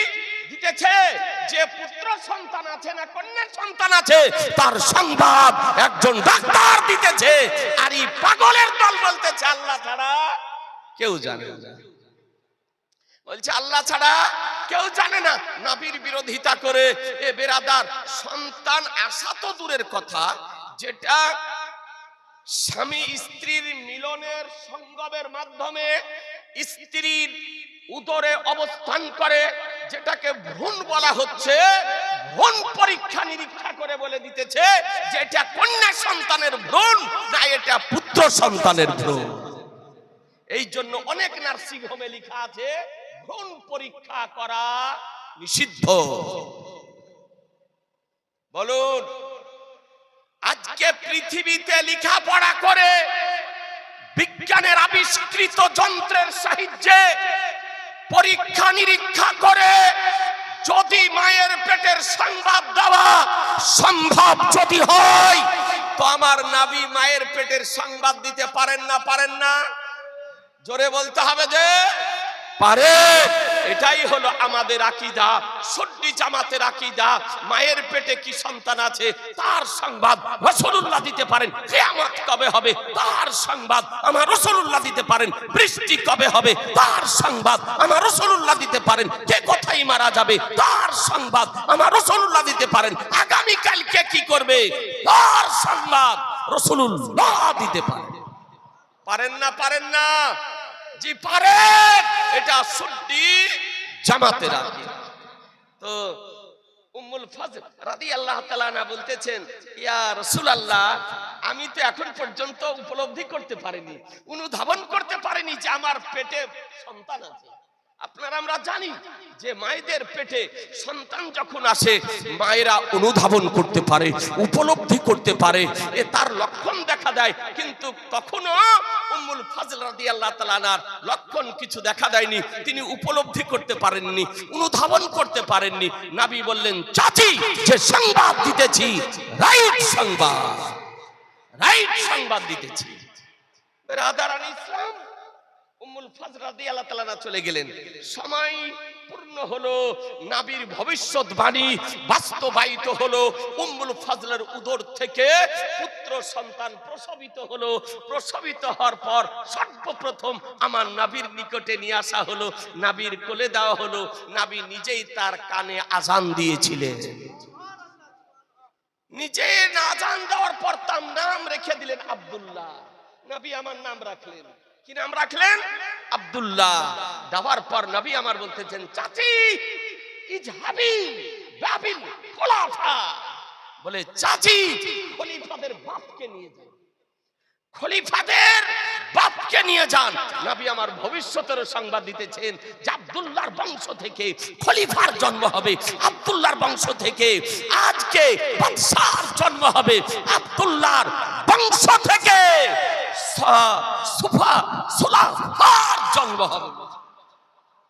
Speaker 1: দিতেছে। যে পুত্র সন্তান আছে না কন্যা সন্তান আছে তার সংবাদ একজন ডাক্তার দিতেছে। আর এই পাগলের দল বলতেছে আল্লাহ ছাড়া কেউ জানে না, বলছে আল্লাহ ছাড়া কেউ জানে না, নবীর বিরোধিতা করে। এ বেরাদার, সন্তান আসা তো দূরের কথা, যেটা স্বামী স্ত্রীর মিলনের সঙ্গমের মাধ্যমে স্ত্রীর উদরে অবস্থান করে, যেটাকে ভ্রূণ বলা হচ্ছে, ভ্রূণ পরীক্ষা নিরীক্ষা করে বলে দিতেছে যে এটা কন্যা সন্তানের ভ্রূণ না এটা পুত্র সন্তানের ভ্রূণ। এই জন্য অনেক নার্সিং হোমে লেখা আছে ভ্রূণ পরীক্ষা করা নিষিদ্ধ। বলুন, আজকে পৃথিবীতে লেখাপড়া করে বিজ্ঞানের আবিষ্কৃত যন্ত্রের সাহায্যে পরীক্ষা নিরীক্ষা করে যদি মায়ের পেটের সংবাদ দেওয়া সম্ভব যদি হয়, তো আমার নবী মায়ের পেটের সংবাদ দিতে পারেন না? পারেন না? জোরে বলতে হবে যে পারে। এটাই হলো আমাদের আকীদা, সুন্নি জামাতের আকীদা। মায়ের পেটে কি সন্তান আছে তার সংবাদ রাসূলুল্লাহ দিতে পারেন। কিয়ামত কবে হবে তার সংবাদ আমার রাসূলুল্লাহ দিতে পারেন। বৃষ্টি কবে হবে তার সংবাদ আমার রাসূলুল্লাহ দিতে পারেন। কে কোথায় মারা যাবে তার সংবাদ আমার রাসূলুল্লাহ দিতে পারেন। আগামী কালকে কি করবে তার সংবাদ রাসূলুল্লাহ দিতে পারেন। পারেন না? পারেন না? জি পারেন। এটা সুন্নি জামাতের আকীদা। তো উম্মুল ফজল রাদিয়াল্লাহু তাআলা আনহা বলতেছেন, ইয়া রাসূলুল্লাহ, আমি তো এখন পর্যন্ত উপলব্ধি করতে পারিনি, অনুধাবন করতে পারিনি যে আমার পেটে সন্তান আছে। আপনারা আমরা জানি যে মায়েদের পেটে সন্তান যখন আসে মায়েরা অনুধাবন করতে পারে, উপলব্ধি করতে পারে, এ তার লক্ষণ দেখা দেয়। কিন্তু কখনো উম্মুল ফজল রাদিয়াল্লাহু তাআলা আনহার লক্ষণ কিছু দেখা দেয়নি, তিনি উপলব্ধি করতে পারেননি, অনুধাবন করতে পারেননি। নবী বললেন, চাচি যে সংবাদ দিতেছি রাইট সংবাদ, রাইট সংবাদ দিতেছি। ব্রাদারান ইসলাম, উম্মুল ফজল রাদিয়াল্লাহু তাআলা আনহা চলে গেলেন। সময় পূর্ণ হলো, নবীর ভবিষ্যৎবাণী বাস্তবায়িত হলো। উম্মুল ফজলের উদর থেকে পুত্র সন্তান প্রসবিত হলো। প্রসবিত হওয়ার পর সর্বপ্রথম আমার নবীর নিকটে নিয়ে আসা হলো, নবীর কোলে দেওয়া হলো। নবী নিজেই তার কানে আযান দিয়েছিলেন। নিজে আযান দেওয়ার পর তার নাম রেখে দিলেন আব্দুল্লাহ। নবী আমার নাম রাখলেন। কি নাম রাখলেন? আব্দুল্লাহ। দেওয়ার পর নবী আমার বলতেছেন, চাচি ইজহাবি বাবিল খোলাফা, বলে চাচি খলিফাদের বাপকে নিয়ে যান, খলিফাদের বাপকে নিয়ে যান। নবী আমার ভবিষ্যতের সংবাদ দিতেছেন যে আব্দুল্লাহর বংশ থেকে খলিফার জন্ম হবে, আব্দুল্লাহর বংশ থেকে আজকে বাদশাহর জন্ম হবে, আব্দুল্লাহর বংশ থেকে সুলাফার জন্ম হবে।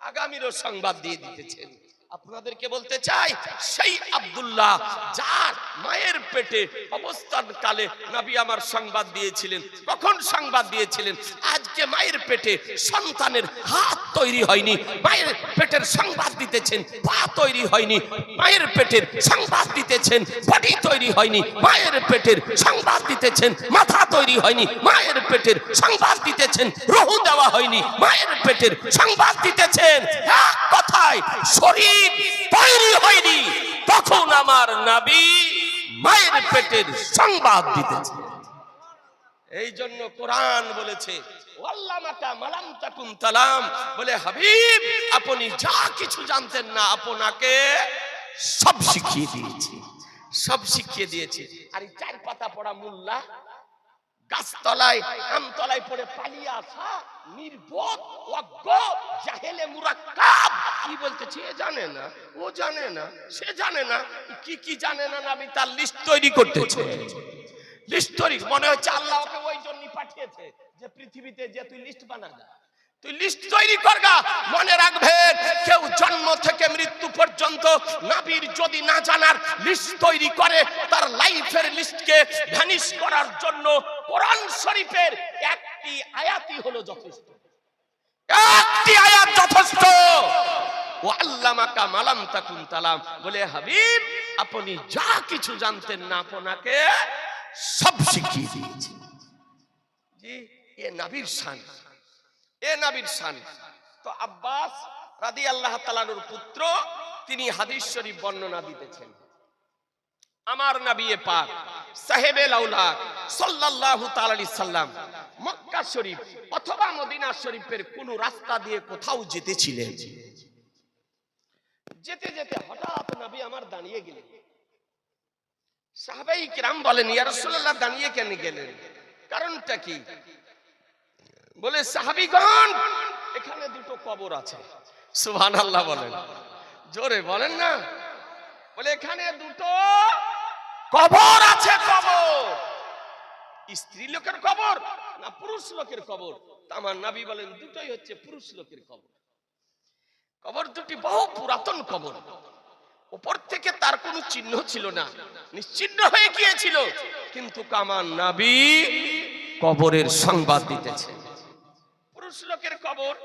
Speaker 1: আগামীরও সংবাদ দিয়ে দিতেছেন। আপনাদেরকে বলতে চাই, সেই আব্দুল্লাহ যার মায়ের পেটে অবস্থান কালে নবী আমার সংবাদ দিয়েছিলেন। কখন সংবাদ দিয়েছিলেন? আজকে মায়ের পেটে সন্তানের হাত তৈরি হয়নি, মায়ের পেটের সংবাদ দিতেছেন পা তৈরি হয়নি, মায়ের পেটের সংবাদ দিতেছেন বডি তৈরি হয়নি, মায়ের পেটের সংবাদ দিতেছেন মাথা তৈরি হয়নি, মায়ের পেটের সংবাদ দিতেছেন রুহু দেওয়া হয়নি, মায়ের পেটের সংবাদ দিতেছেন এক কথায় শরীর তৈরি হয়নি। তখন আমার নবী মায়ের পেটের সংবাদ দিতেছে। এই জন্য কোরআন বলেছে, ওয়াল্লামাকা মালাম তাকুম তালাম, বলে হাবিব আপনি যা কিছু জানতেন না আপনাকে সব শিখিয়ে দিয়েছি, সব শিখিয়ে দিয়েছি। আর এই চার পাতা পড়া মোল্লা গাছতলায় আমতলায় পড়ে পালিয়ে আসা নির্বোধ অজ্ঞ জাহেলে মুরাক্কাব কি বলতেছে এ জানে না, ও জানে না, সে জানে না, কি কি জানে না। নবী তার লিস্ট তৈরি করতেছে, লিস্ট তৈরি। মনে হচ্ছে আল্লাহ ওকে ওই জন্যই পাঠিয়েছে যে পৃথিবীতে যে তুই লিস্ট বানা না, তুই লিস্ট তৈরি করগা। মনে রাখবেন, কেউ জন্ম থেকে মৃত্যু পর্যন্ত নবীর যদি না জানার লিস্ট তৈরি করে, তার লাইফের লিস্টকে ভ্যানিশ করার জন্য কোরআন শরীফের একটি আয়াতই হলো যথেষ্ট, একটি আয়াত যথেষ্ট। ও আল্লামাকা মালাম তাকুম তালাম, বলে হাবিব আপনি যা কিছু জানতেন না আপনাকে সব শিখিয়ে দিয়েছি। জি, এ নবীর শান, এ নবীর শান। তো আব্বাস রাদিয়াল্লাহু তাআলা আনহুর পুত্র, তিনি হাদিস শরীফ বর্ণনা দিতেছেন, আমার নবী পাক সাহেবে লাউলাক সাল্লাল্লাহু তাআলা আলাইহি সাল্লাম মক্কা শরীফ অথবা মদিনা শরীফের কোন রাস্তা দিয়ে কোথাও যেতেছিলেন। যেতে যেতে হঠাৎ নবী আমার দাঁড়িয়ে গেলেন। সাহাবায়ে কিরাম বলেন, ইয়া রাসূলুল্লাহ দাঁড়িয়ে কেন গেলেন, কারণটা কি? বলে সাহাবীগণ এখানে দুটো কবর আছে। সুবহানাল্লাহ বলেন, জোরে বলেন না। বলে এখানে দুটো কবর আছে। কবর স্ত্রী লোকের কবর না পুরুষ লোকের কবর? আমার নবী বলেন দুটোই হচ্ছে পুরুষ লোকের কবর। কবর দুটি বহু পুরাতন কবর, উপর থেকে তার কোনো চিহ্ন ছিল না, নিশ্চিহ্ন হয়ে গিয়েছিল। কিন্তু আমার নবী কবরের সংবাদ দিতেছে পুরুষ লোকের কবর।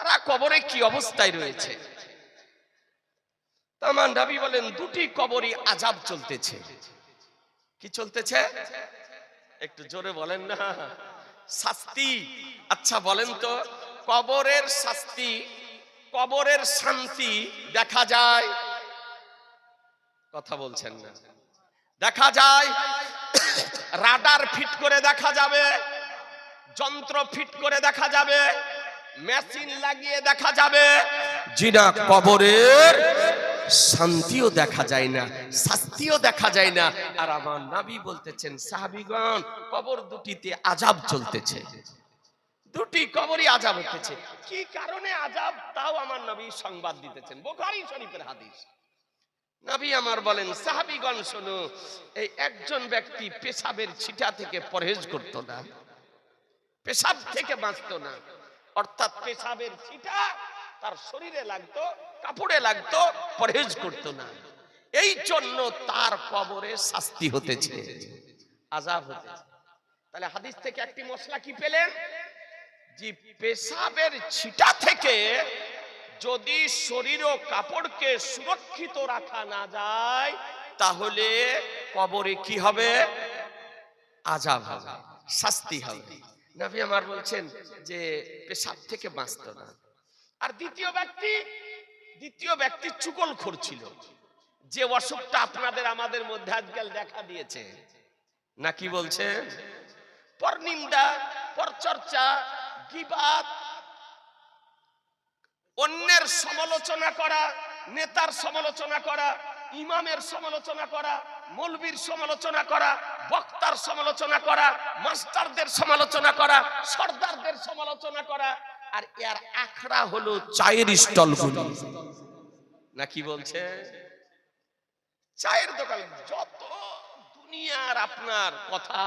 Speaker 1: তারা কবরে কি অবস্থায় রয়েছে। আমার নবী বলেন দুটি কবরই আযাব চলতেছে। কি চলতেছে? একটু জোরে বলেন না। শাস্তি। আচ্ছা বলেন তো, কবরের শাস্তি, কবরের শান্তি দেখা যায়? কথা বলছেন না। দেখা যায়, রাডার ফিট করে দেখা যাবে, যন্ত্র ফিট করে দেখা যাবে, মেশিন লাগিয়ে দেখা যাবে, জিনা কবরের শান্তিও দেখা যায় না, শাস্তিও দেখা যায় না। আর আমার নবী বলতেছেন সাহাবীগণ, কবর দুটিতে আযাব চলতেছে, দুটি কবরই আযাব হতেছে। কি কারণে আযাব, তাও আমার নবী সংবাদ দিতেছেন, বুখারী শরীফের হাদিস। নবী আমার বলেন সাহাবীগণ শোনো, এই একজন ব্যক্তি পেশাবের ছিটা থেকে পরহেজ করত না, পেশাব থেকে বাঁচত না, অর্থাৎ পেশাবের ছিটা তার শরীরে লাগতো, কাপড়ে লাগতো, পরহেজ করত না, এই জন্য তার কবরে শাস্তি হতেছে, আযাব হতেছে। তাহলে হাদিস থেকে একটি মশলা কি পেলেন? যে পেশাবের ছিটা থেকে যদি শরীর ও কাপড়কে সুরক্ষিত রাখা না যায়, তাহলে কবরে কি হবে? আযাব হবে, শাস্তি হবে। নবী আমার বলছেন যে পেশাব থেকে বাঁচত না। আর দ্বিতীয় ব্যক্তি চুগলখোর ছিল, যে অসুখটা আপনাদের আমাদের মধ্যে আজকাল দেখা দিয়েছে, নাকি বলছেন? পরনিন্দা, পরচর্চা, গীবাত, অন্যের সমালোচনা করা, নেতার সমালোচনা করা, ইমামের সমালোচনা করা, মৌলবীর সমালোচনা করা, বক্তার সমালোচনা করা, মাস্টারদের সমালোচনা করা, সর্দারদের সমালোচনা করা। আর এর আখড়া হলো চায়ের স্টলগুলি, নাকি বলছে? চায়ের দোকান, যত দুনিয়ার আপনার কথা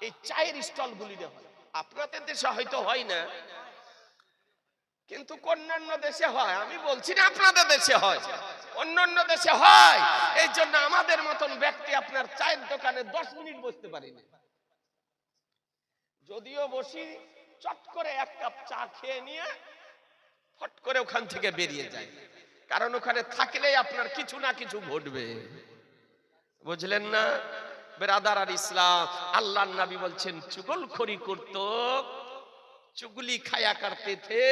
Speaker 1: এই চায়ের স্টলগুলি হয়। আপনাদের দেশে হয়তো হয় না, কিন্তু অন্যান্য দেশে হয়। আমি বলছি না আপনাদের দেশে হয়, অন্যান্য দেশে হয়। এই জন্য আমাদের মতন ব্যক্তি আপনার চায়ের দোকানে 10 মিনিট বসতে পারি না। যদিও বসি, চট করে এক কাপ চা খেয়ে নিয়ে ফট করে ওখান থেকে বেরিয়ে যায়, কারণ ওখানে থাকলেই আপনার কিছু না কিছু ঘটবে, বুঝলেন না? বেরাদার আর ইসলাম, আল্লাহর নবী বলছেন চুগলখড়ি করত, চুগলি খায়া করতে থে,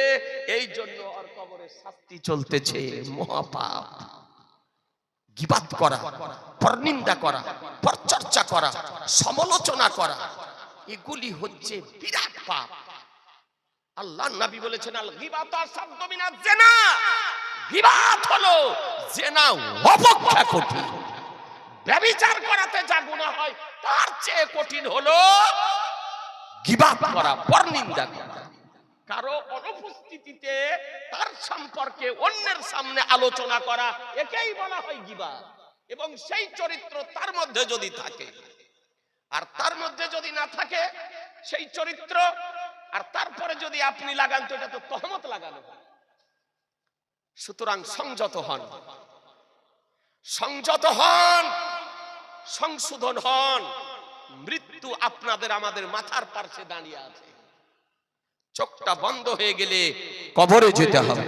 Speaker 1: এই জন্য ওর কবরে শাস্তি চলতেছে, মহাপাপ। গীবাত করা, পরনিন্দা করা, পরচর্চা করা, সমালোচনা করা, এগুলি হচ্ছে বিরাট পাপ। আল্লাহর নবী বলেছেন আল গীবাতু আসাদ্দু মিনাজ জিনা, গীবাত হলো জিনা অপেক্ষা কঠিন। ব্যভিচার করাতে যা গুনাহ হয়, তার চেয়ে কঠিন হলো গীবাত করা, পরনিন্দা করা। কারো অনুপস্থিতিতে তার সম্পর্কে অন্যের সামনে আলোচনা করা, একেই বলা হয় গীবাত। এবং সেই চরিত্র তার মধ্যে যদি থাকে, আর তার মধ্যে যদি না থাকে সেই চরিত্র, আর তারপরে যদি আপনি লাগান, তো এটা তো তহমত লাগানো। সুতরাং সংযত হন, সংযত হন, সংশোধন হন। মৃত্যু আপনাদের আমাদের মাথার পাশে দাঁড়িয়ে আছে, চোখটা বন্ধ হয়ে গেলে কবরে যেতে হবে,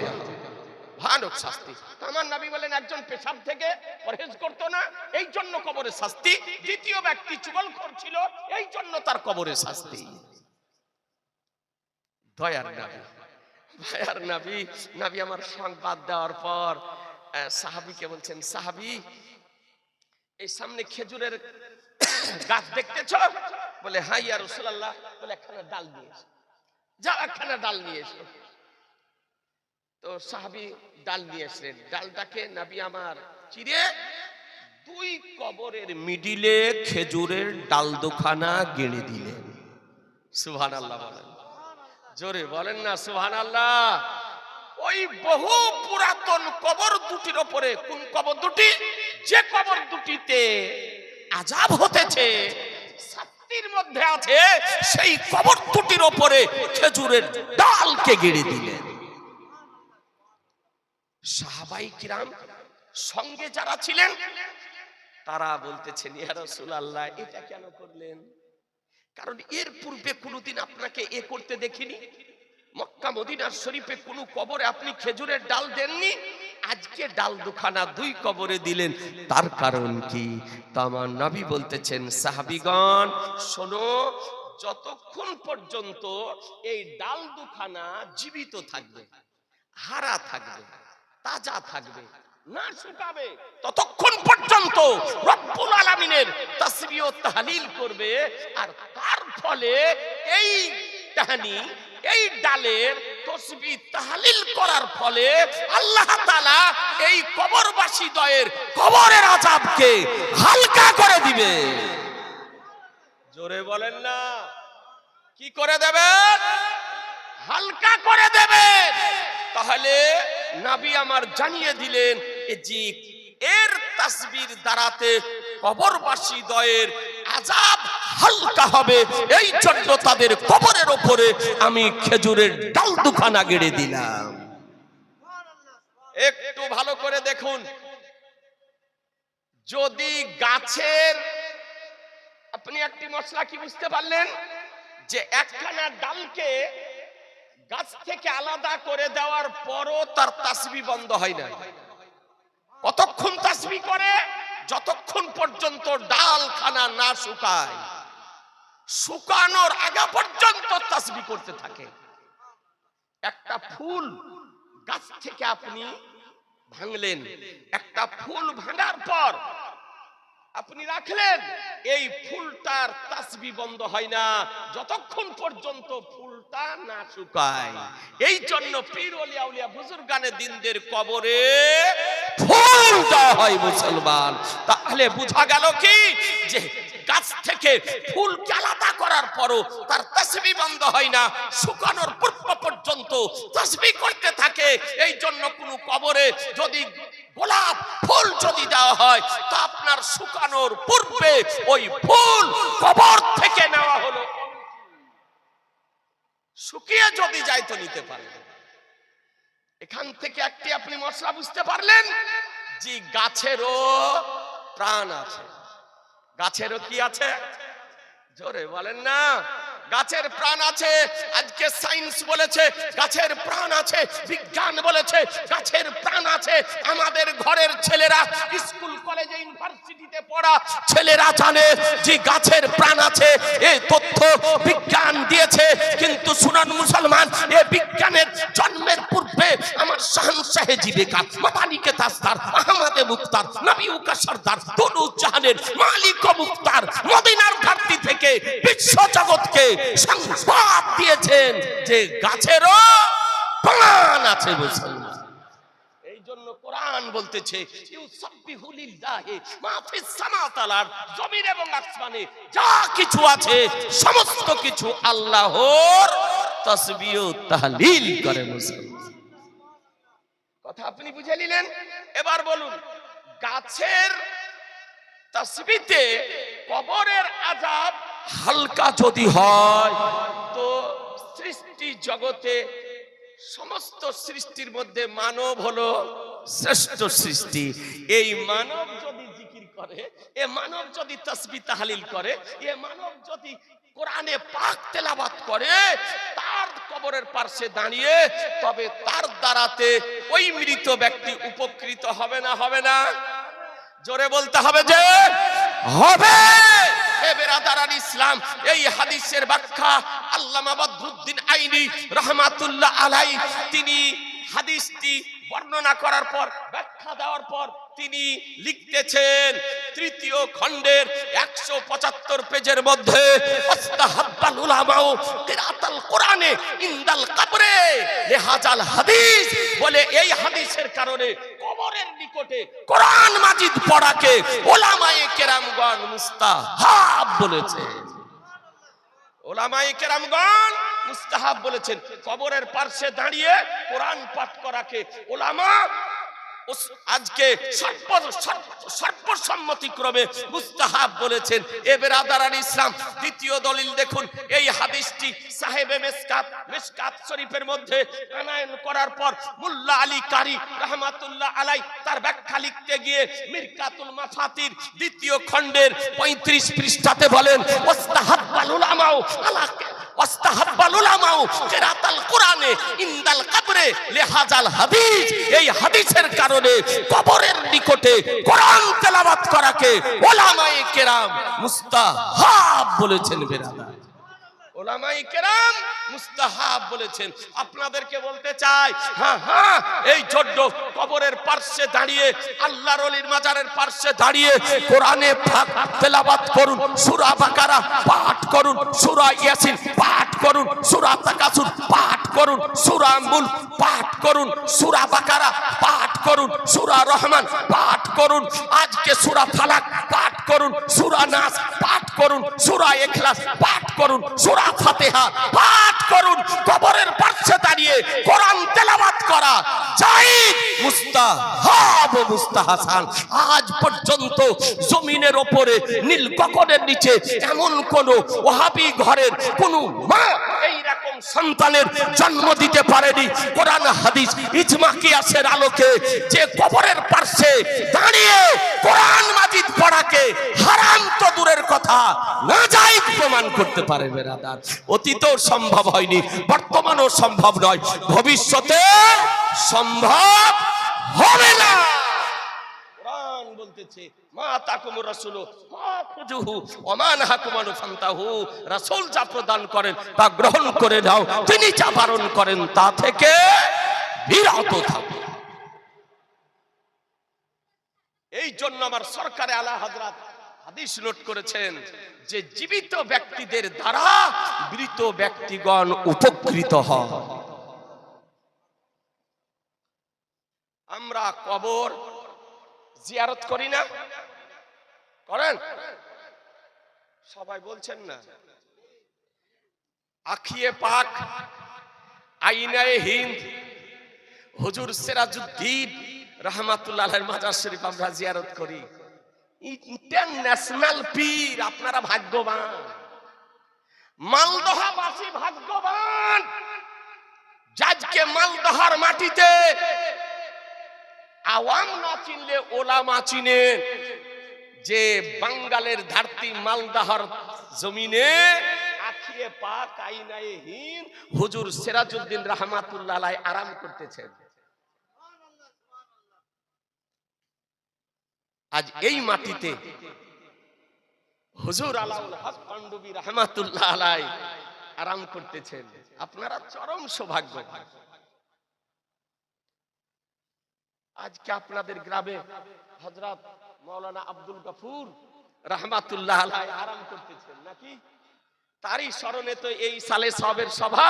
Speaker 1: ভয়ানক শাস্তি। আমার নবী বলেন একজন পেশাব থেকে পরহেজ করতো না, এই জন্য কবরে শাস্তি। দ্বিতীয় ব্যক্তি চুগলখোর ছিল, এই জন্য তার কবরে শাস্তি। দয়ার নবী, দয়ার নবী, নবী আমার সংবাদ দেওয়ার পর সাহাবীকে বলছেন, সাহাবী এই সামনে খেজুরের গাছ দেখতেছ? বলে হ্যাঁ ইয়া রাসূলুল্লাহ। বলে একখানা ডাল নিয়ে এসো, যাও একখানা ডাল নিয়ে এসো। তো সাহাবী ডাল নিয়ে এসলেন, ডালটাকে নবী আমার চিরে দুই কবরের মিডিলে খেজুরের ডাল দুখানা গেড়ে দিলেন। সুবহানাল্লাহ বলেন, জোরে বলেন না সুবহানাল্লাহ। ওই বহু পুরাতন কবর দুটির উপরে, কোন কবর দুটি? যে কবর দুটিতে আযাব হতেছে, শাস্তির মধ্যে আছে, সেই কবর দুটির উপরে খেজুরের ডালকে গেড়ে দিলেন। সাহাবাই কিরাম সঙ্গে যারা ছিলেন তারা বলতেছেন, ইয়া রাসূলুল্লাহ এটা কেন করলেন? কারণ এর পূর্বে কোনোদিন আপনাকে এ করতে দেখিনি। মক্কা মক্কা মদিনার শরীফে কোন কবরে আপনি খেজুরের ডাল দেননি, আজকে ডাল দুখানা 2 কবরে দিলেন, তার কারণ কি? তো আমার নবী বলতেছেন, সাহাবীগণ শোনো, যতক্ষণ পর্যন্ত এই ডাল দুখানা জীবিত থাকবে, হারা থাকবে, তাজা থাকবে, না শুকাবে, ততক্ষণ পর্যন্ত রব্বুল আলামিনের তাসবিহ ও তাহলিল করবে। আর তার ফলে এই টাহানি, এই ডালের তাসবিহ তাহলিল করার ফলে আল্লাহ তাআলা এই কবরবাসী দয়ের কবরের আযাবকে হালকা করে দিবে। জোরে বলেন না, কি করে দেবেন? হালকা করে দেবেন। তাহলে নবী আমার জানিয়ে দিলেন যে এর তাসবির দ্বারাতে কবরবাসী দয়ের আযাব হালকা হবে, এই জন্য তাদের কবরের উপরে আমি খেজুরের ডাল দুখানা গেড়ে দিলাম। একটু ভালো করে দেখুন, যদি গাছের, আপনি একটি মশলা কি বুঝতে পারলেন যে একখানা ডালকে গাছ থেকে আলাদা করে দেওয়ার পরও তার তাসবিহ বন্ধ হয় না। কতক্ষণ তাসবিহ করে? যতক্ষণ পর্যন্ত ডালখানা না শুকায়, শুকানোর আগে পর্যন্ত তাসবিহ করতে থাকে। একটা ফুল গাছ থেকে আপনি ভাঙলেন, একটা ফুল ভাঙার পর আপনি রাখলেন, এই ফুলটার তাসবিহ বন্ধ হয় না যতক্ষণ পর্যন্ত ফুলটা না শুকায়। এই জন্য পীর ওলিয়া উলিয়া বুজুর্গানে দিনদের কবরে ফুল দেওয়া হয় মুসলমান। তাহলে বোঝা গেল কি, যে গাছ থেকে ফুল আলাদা করার পরও তার তাসবিহ বন্ধ হয় না, শুকানোর পূর্ব পর্যন্ত তাসবিহ করতে থাকে। এই জন্য কোন কবরে যদি গোলাপ ফুল যদি দেওয়া হয়, তা আপনার শুকানোর পূর্বে ওই ফুল কবর থেকে নেওয়া হলো, শুকিয়ে যদি যায় তো নিতে পারবেন। এখান থেকে একটি আপনি মশলা বুঝতে পারলেন যে গাছেরও প্রাণ আছে। গাছেরও কি আছে? জোরে বলেন না, গাছের প্রাণ আছে। আজকে সায়েন্স বলেছে গাছের প্রাণ আছে, বিজ্ঞান বলেছে গাছের প্রাণ আছে। আমাদের ঘরের ছেলেরা, স্কুল কলেজে ইউনিভার্সিটিতে পড়া ছেলেরা জানে যে গাছের প্রাণ আছে। এই তথ্য বিজ্ঞান দিয়েছে। কিন্তু শুনুন মুসলমান, এই বিজ্ঞানের জন্মের পূর্বে আমার শাহনশাহে জিবেকার, মাতালিকে তাসদার, আহমদে মুক্তার, নবী উকা সরদার, দোনো জাহানের মালিক ও মুক্তার মদিনার ঘাটতি থেকে বিশ্ব জগৎকে সংবাদ দিয়েছেন যে গাছেরও প্রাণ আছে মুসলমান। এই জন্য কোরআন বলতেছে, ইউসাব্বিহু লিল্লাহি মা ফিস সামাওয়াতি ওয়াল আরদ, জমিন এবং আসমানে যা কিছু আছে সমস্ত কিছু আল্লাহর তাসবিহ ও তাহলিল করে মুসলমান। কথা আপনি বুঝে নিলেন? এবার বলুন, গাছের তাসবিহতে কবরের আযাব হালকা যদি হয়, তো সৃষ্টি জগতে সমস্ত সৃষ্টির মধ্যে মানব হলো শ্রেষ্ঠ সৃষ্টি। এই মানব যদি জিকির করে, এ মানব যদি তাসবিহ তাহলিল করে, এ মানব যদি কোরআনে পাক তেলাওয়াত করে, তার কবরের পাশে দাঁড়িয়ে, তবে তার দ্বারাতে ওই মৃত ব্যক্তি উপকৃত হবে না? হবে না? জোরে বলতে হবে যে হবে। বেরাদারান ইসলাম, এই হাদিসের ব্যাখ্যা আল্লামা বদরুদ্দিন আইনি রাহমাতুল্লাহ আলাইহি তিনি হাদিসটি বর্ণনা করার পর, ব্যাখ্যা দেওয়ার পর তিনি লিখতেছেন তৃতীয় খণ্ডের 175 পেজের মধ্যে, ওয়াস্তাহাব্বাল উলামাউ কিরাতাল কোরআনে ইনদাল কবরে লিহাজাল হাদিস, বলে এই হাদিসের কারণে কবরের নিকটে কোরআন মাজিদ পড়াকে উলামায়ে কেরামগণ মুস্তাহাব বলেছেন। উলামায়ে কেরামগণ মুস্তাহাব বলেছেন। কবরের পাশে দাঁড়িয়ে কোরআন পাঠ করাকে উলামা আজকে সর্বসম্মতিক্রমে মুস্তাহাব বলেছেন। এ বেরাদারান ইসলাম, দ্বিতীয় দলিল দেখুন, এই হাদিসটি সাহেবে মিশকাত শরীফের মধ্যে আনায়ন করার পর মুল্লা আলী কারি রাহমাতুল্লাহ আলাইহি তার ব্যাখ্যা লিখতে গিয়ে মিরকাতুল মাফাতির দ্বিতীয় খণ্ডের 35 পৃষ্ঠাতে বলেন, ওয়াস্তাহাব্বাল উলামাউ আলা ওয়াস্তাহাব্বাল উলামাউ কিরাতাল কুরআনে ইনদাল কবরে লিহাজাল হাদিস। এই হাদিসের কারণে কবরের নিকটে কোরআন তেলাওয়াত করাকে উলামায়ে কেরাম মুস্তাহাব বলেছেন। বেরাদর, উলামায়ে কেরাম মুস্তাহাব বলেছেন। আপনাদেরকে বলতে চাই, হ্যাঁ এই ছোট্ট কবরের পার্শ্বে দাঁড়িয়ে, আল্লাহর ওলির মাজারের পার্শ্বে দাঁড়িয়ে কোরআনে পাক তেলাওয়াত করুন, সূরা বাকারা পাঠ করুন, সূরা ইয়াসিন পাঠ করুন, সূরা তাকাসুর পাঠ করুন, সূরা মুলক পাঠ করুন, সূরা বাকারা পাঠ করুন, সূরা রহমান পাঠ করুন, আজকে সূরা ফালাক পাঠ করুন, সূরা নাস পাঠ করুন, সূরা ইখলাস পাঠ করুন, সূরা ফাতিহা পাঠ করুন। কবরের পাশে দাঁড়িয়ে কোরআন তেলাওয়াত করা জায়েজ, মুস্তাহাব ও মুস্তাহাসান। আজ পর্যন্ত জমিনের উপরে নীল গগনের নিচে এমন কোন ওয়াহাবি ঘরের কোন মা এইরকম সন্তানের জন্ম দিতে পারেনি। কোরআন হাদিস ইজমা কিয়াসের আলোকে যে কবরের পাশে দাঁড়িয়ে কোরআন মাজিদ পড়াকে হারাম তো দূরের কথা নাজায়েজ প্রমাণ করতে পারে। বেরাদার, অতীতেও সম্ভব হয়নি, বর্তমানেও সম্ভব নয়, ভবিষ্যতে সম্ভব হবে না। কোরআন বলতেছে, মা তাকুমুর রাসূল ফাখুযুহু ওয়া মা নাহাকুম আনহু ফান্তাহু। রাসূল যা প্রদান করেন তা গ্রহণ করে নাও, তিনি যা বারণ করেন তা থেকে বিরত থাকো। এই জন্য আমার সরকারে আলা হযরত হাদিস নোট করেছেন যে জীবিত ব্যক্তিদের দ্বারা মৃত ব্যক্তিগণ উপকৃত হয়। আমরা কবর জিয়ারত করি না? করেন? সবাই বলছেন না। আখিয়ে পাক, আইনায়ে হিন্দ, হুজুর সিরাজউদ্দিন রাহমাতুল্লাহ আলাইহির মাজার শরীফ আমরা জিয়ারত করি। ইন্টারন্যাশনাল পীর, আপনারা ভাগ্যবান, মালদহাবাসী ভাগ্যবান। আজকে মালদহার মাটিতে আওয়াম না চিনলে ওলামা চিনে, যে বাঙ্গালের ধরতি মালদহার জমিনে আখিয়ে পাক, আইনায়ে হিন্দ, হুজুর সিরাজউদ্দিন রাহমাতুল্লাহ আলাইহি আরাম করতেছেন। আজ এই মাটিতে হুজুর আলাউল হক পান্ডবী রাহমাতুল্লাহ আলাইহি আরাম করতেছেন। আপনারা চরম সৌভাগ্যবান। আজকে আপনাদের গ্রামে হযরত মাওলানা আব্দুল গফুর রাহমাতুল্লাহ আলাইহি আরাম করতেছেন নাকি? তারই স্মরণে তো এই সালে সবের সভা।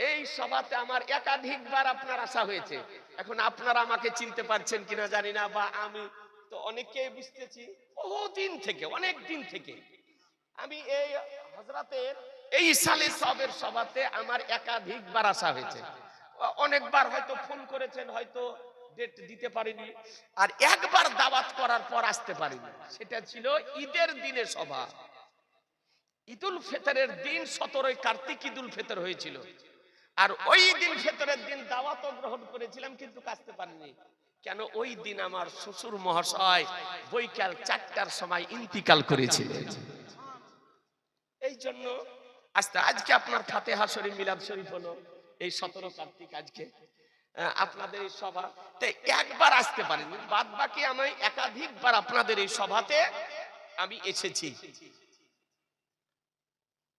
Speaker 1: এই সভাতে আমার একাধিকবার আপনার আসা হয়েছে। এখন আপনারা আমাকে চিনতে পারছেন কিনা জানি না, বা আমি তো অনেককে বুঝতেছি বহুদিন থেকে, অনেক দিন থেকে। আমি এই হযরতের এই সালে সবের সভাতে আমার একাধিকবার আসা হয়েছে। অনেকবার হয়তো ফোন করেছেন, হয়তো ডেট দিতে পারিনি, আর একবার দাওয়াত করার পর আসতে পারিনি। সেটা ছিল ঈদের দিনে সভা। ঈদুল ফিতরের দিন 17 কার্তিক ঈদুল ফিতর হয়েছিল, আর ওই দিন ফিতরের দিন দাওয়াতও গ্রহণ করেছিলাম, কিন্তু আসতে পারিনি। কেন? ওই দিন আমার শ্বশুর মহাশয় বৈকাল 4টার সময় ইন্তিকাল করেছিলেন। এই জন্য আজকে আপনার ফাতিহা শরীফ, মিলাদ শরীফ হলো এই 17 কার্তিক। আজকে আপনাদের এই সভাতে একবার আসতে পারিনি, বাদ বাকি আমি একাধিকবার আপনাদের এই সভাতে আমি এসেছি।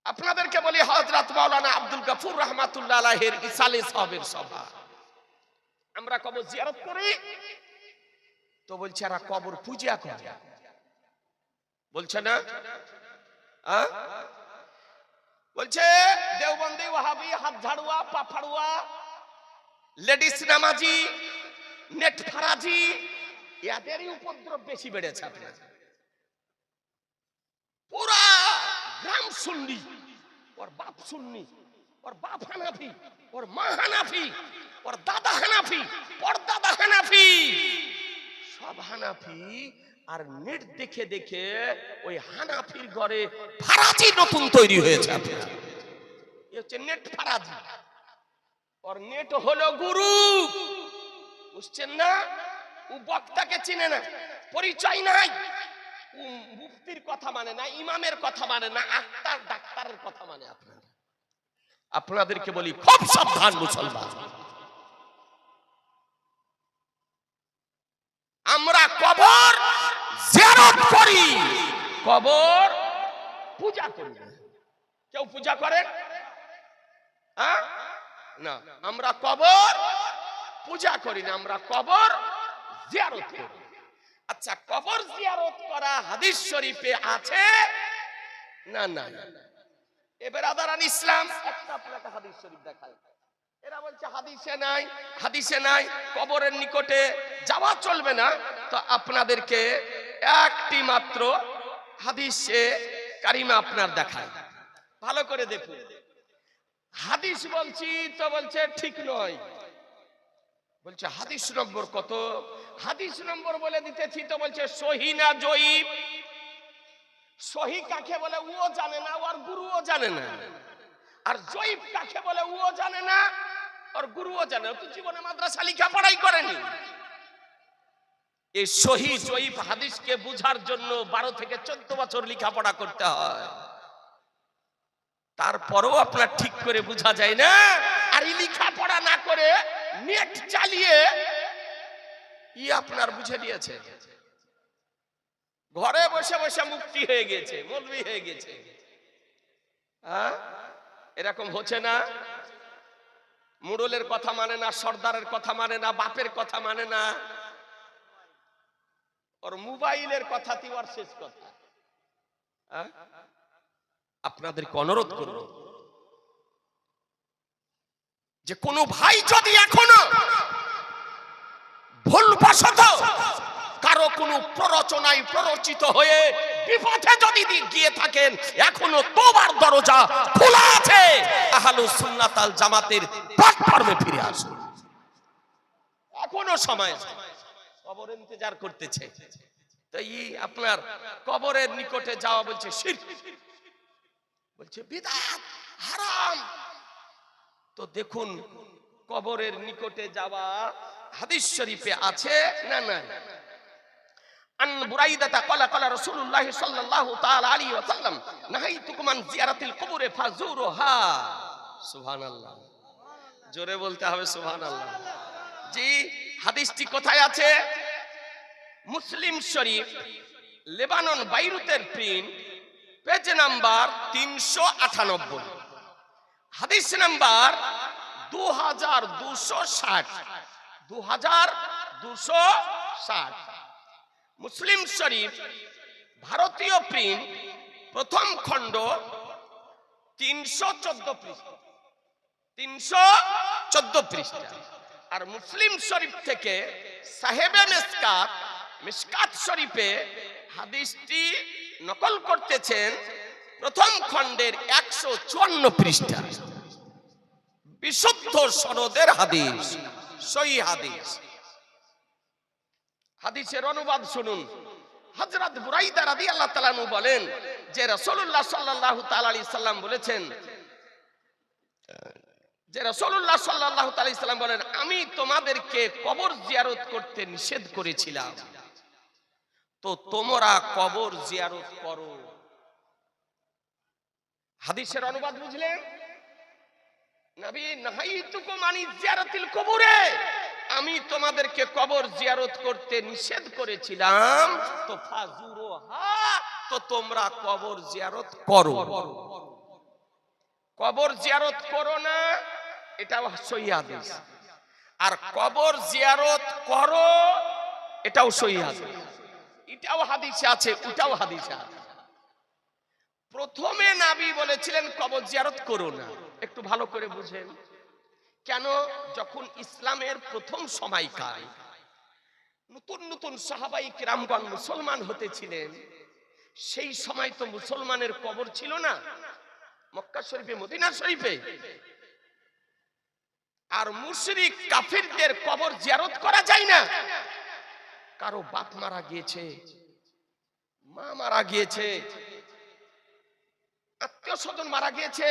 Speaker 1: আপনাদেরকে বলি, হযরত মাওলানা আব্দুল গফুর রাহমাতুল্লাহ আলাইহির ইসালে সাহাবের সভা আমরা কবর জিয়ারত করি, তো বলছে এরা কবর পূজা করে, বলছে না? বলছে দেওবন্দি, ওয়াহাবি, হাত ঝাড়ুয়া, পা ফাড়ুয়া, লেডিস নামাজি, নেট ফারাজি, এদেরই উপদ্রব বেশি বেড়েছে। আপনার পুরা গ্রাম সুন্নি, ওর বাপ সুন্নি, ওর বাপ হানাফি, ওর মা হানাফি, ওর দাদা হানাফি, ওর দাদা হানাফি, সব হানাফি। আর নেট দেখে দেখে ওই হানাফির ঘরে ফারাজি নতুন তৈরি হয়েছে। এই হচ্ছে নেট ফারাজি। ওর নেট হলো গুরু, বুঝছেন না? ও বক্তাকে চিনে না, পরিচয় নাই, মুফতির কথা মানে না, ইমামের কথা মানে না, আক্তার ডাক্তারের কথা মানে। আপনাদেরকে বলি খুব সাবধান মুসলমান, আমরা কবর জিয়ারত করি, কবর পূজা করি না। কেউ পূজা করেন? না, আমরা কবর পূজা করি না, আমরা কবর জিয়ারত করি। আচ্ছা, কবর জিয়ারত করা হাদিস শরীফে আছে না? না। এবার আদারান ইসলাম একটা আপনাকে হাদিস শরীফ দেখায়, এরা বলছে হাদিসে নাই, হাদিসে নাই, কবরের নিকটে যাওয়া চলবে না। তো আপনাদেরকে একটি মাত্র হাদিসে কারিমা আপনার দেখায়, ভালো করে দেখুন। হাদিস বলছি তো বলছে ঠিক নয়, বলছে হাদিস নম্বর কত, হাদিস নম্বর বলে দিতেছি তো বলছে সহি না জয়ীফ। সহি কাকে বলে ও জানে না, ওর গুরুও জানে না। আর জয়ীফ কাকে বলে ও জানে না, ওর গুরুও জানে না, তো জীবনে মাদ্রাসা লেখাপড়াই করেনি। এই সহি জয়ীফ হাদিসকে বুঝার জন্য 12 থেকে 14 বছর লেখাপড়া করতে হয়, তারপরেও আপনার ঠিক করে বোঝা যায় না। আর এই লেখাপড়া না করে নেট চালিয়ে আপনার বুঝে দিয়েছে, ঘরে বসে বসে মুক্তি হয়ে গেছে, মৌলবি হয়ে গেছে। এরকম হচ্ছে না? মুরলের কথা মানে না, সর্দারের কথা মানে না, বাপের কথা মানে না, ওর মোবাইলের কথাতেই ওর শেষ কথা। আপনাদেরকে অনুরোধ করব যে কোন ভাই যদি এখনো ভুলবশত কারো কোন প্ররোচনায় প্ররোচিত হয়ে বিপথে যদি গিয়ে থাকেন, এখনো তোবার দরজা খোলা আছে, আহলুস সুন্নাত আল জামাতের প্ল্যাটফর্মে ফিরে আসুন, এখনো সময় আছে। কবর ইন্তজার করতেছে, তো এই আপনার কবরের নিকটে যাওয়া বলছে শিরক, বলছে বিদআত, হারাম। তো দেখুন কবরের নিকটে যাওয়া হাদিস শরীফে আছে না? না। আন বুরাইদা ক্বালা ক্বালা রাসূলুল্লাহ সাল্লাল্লাহু তাআলা আলাইহি ওয়াসাল্লাম নাহাইতুকুম আন জিয়ারাতিল কুবুরি ফাজুরুহা। সুবহানাল্লাহ, জোরে বলতে হবে সুবহানাল্লাহ। জি, হাদিসটি কোথায় আছে? Muslim Sharif, Lebanon বাইরুতের print, page number 398, হাদিস নাম্বার 2260, 2260। মুসলিম শরীফ ভারতীয় প্রিন্ট, প্রথম খণ্ড, 314 পৃষ্ঠা, 314 পৃষ্ঠা। আর মুসলিম শরীফ থেকে সাহেবে মিসকাত, মিসকাত শরীফে হাদিসটি নকল করতেছেন, প্রথম খণ্ডের 154 পৃষ্ঠা, বিশুদ্ধ সনদের হাদিস, সহিহ হাদিস। হাদিসের অনুবাদ শুনুন। হযরত বুরাইদা রাদিয়াল্লাহু তাআলা আনহু বলেন যে রাসূলুল্লাহ সাল্লাল্লাহু তাআলা আলাইহি সাল্লাম বলেছেন, যে রাসূলুল্লাহ সাল্লাল্লাহু তাআলা আলাইহি সাল্লাম বলেন, আমি তোমাদেরকে কবর জিয়ারত করতে নিষেধ করেছিলাম, তো তোমরা কবর জিয়ারত করো। হাদিসের অনুবাদ বুঝলেন? নবী নাহাইতুকুম আনি জিয়ারাতিল কুবুরে, আমি তোমাদেরকে কবর জিয়ারত করতে নিষেধ করেছিলাম, তো ফাজুরুহা, তো তোমরা কবর জিয়ারত করো। কবর জিয়ারত করো না, এটাও সহিহ হাদিস। আর কবর জিয়ারত করো, এটাও সহিহ হাদিস। এটাও হাদিসে আছে, ওটাও হাদিসে আছে। প্রথমে নবী বলেছিলেন কবর জিয়ারত করো না, একটু ভালো করে বুঝেন কেন। যখন ইসলামের প্রথম সময়কাল নতুন নতুন সাহাবায়ে কিরামগণ মুসলমান হতেছিলেন, সেই সময় তো মুসলমানের কবর ছিল না মক্কা শরীফে, মদিনা শরীফে। আর মুশরিক কাফিরদের কবর জিয়ারত করা যায় না। কারো বাপ মারা গিয়েছে, মা মারা গিয়েছে, আত্মীয় স্বজন মারা গিয়েছে,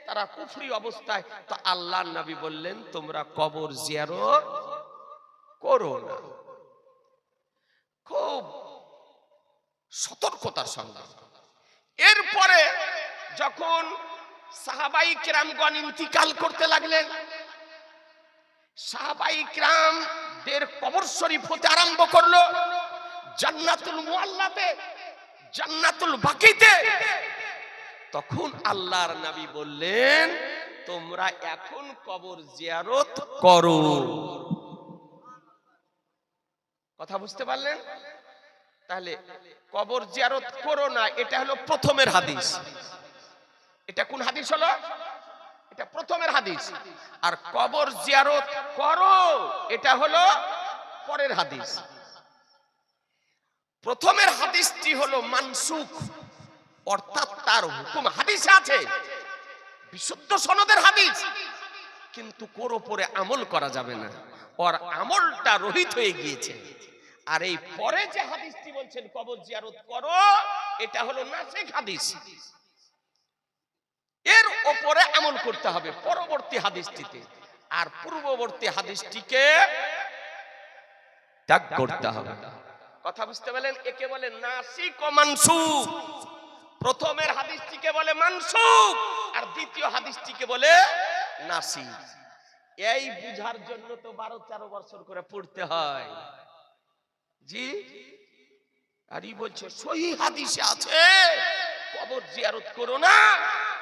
Speaker 1: তারা কুফরি অবস্থায়, তো আল্লাহর নবী বললেন তোমরা কবর জিয়ারত করো না। খুব সতর্কতার সঙ্গে। এরপরে যখন সাহাবাই কিরামগণ ইন্তিকাল করতে লাগলেন। সাহাবাই কিরামদের কবর শরীফ হতে আরম্ভ করলো জান্নাতুল মুআল্লাতে, জান্নাতুল বাকিতে। তখন আল্লাহর নবী বললেন, তোমরা এখন কবর জিয়ারত করো। কথা বুঝতে পারলেন? তাহলে কবর জিয়ারত করো না, এটা হলো প্রথমের হাদিস। এটা কোন হাদিস হলো? এটা প্রথমের হাদিস। আর কবর জিয়ারত করো এটা হলো পরের হাদিস। প্রথমের হাদিসটি হলো মানসুখ, অর্থাৎ তার হুকুম হাদিসে আছে, বিশুদ্ধ সনদের হাদিস, কিন্তু কোর উপরে আমল করা যাবে না, ওর আমলটা রহিত হয়ে গিয়েছে। আর এই পরে যে হাদিসটি বলছেন কবর জিয়ারত করো, এটা হলো নাসিখ হাদিস, এর উপরে আমল করতে হবে পরবর্তী হাদিসটিতে, আর পূর্ববর্তী হাদিসটিকে ত্যাগ করতে হবে। কথা বুঝতে পারলেন? একে বলে নাসিখ ও মানসুখ। প্রথমের হাদিসটিকে বলে মানসুখ, আর দ্বিতীয় হাদিসটিকে বলে নাসিখ। এই বুঝার জন্য তো 12-13 বছর করে পড়তে হয়। জি, আর ই বলছে সহিহ হাদিসে আছে কবর জিয়ারত করো না।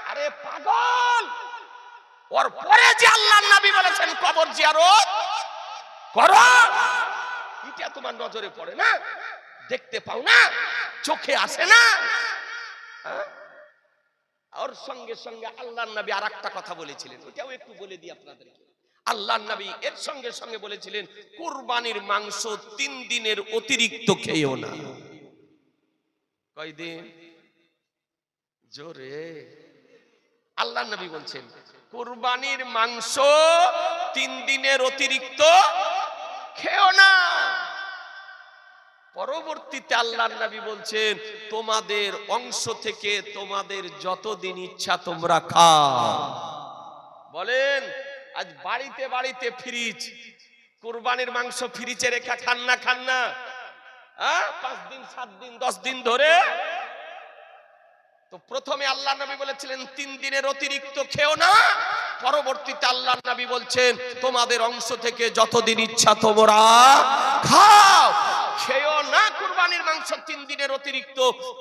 Speaker 1: আরে পাগল, ওর পরে যে আল্লাহর নবী বলেছেন কবর জিয়ারত করো, এটা তোমার নজরে পড়ে না, দেখতে পাও না, চোখে আসে না। ওর সঙ্গে সঙ্গে আল্লাহর নবী আর একটা কথা বলেছিলেন, ওটাও একটু বলে দিই আপনাদেরকে। আল্লাহর নবী এর সঙ্গে সঙ্গে বলেছিলেন কুরবানির মাংস 3 দিনের অতিরিক্ত খেয়েও না। কয়দিন? জোরে আল্লাহর নবী বলছেন কুরবানির মাংস 3 দিনের অতিরিক্ত খেও না। পরবর্তীতে আল্লাহর নবী বলছেন তোমাদের অংশ থেকে তোমাদের যতদিন ইচ্ছা তোমরা খাও। বলেন আজ বাড়িতে বাড়িতে ফ্রিজ, কুরবানির মাংস ফ্রিজে রেখে খান না? 5 দিন 7 দিন 10 দিন ধরে। তো প্রথমে আল্লাহর নবী বলেছিলেন 3 দিনের অতিরিক্ত খেও না, পরবর্তীতে আল্লাহর নবী বলছেন তোমাদের অংশ থেকে যতদিন ইচ্ছা তোমরা খাও, খেও না কুরবানির মাংস 3 দিনের অতিরিক্ত।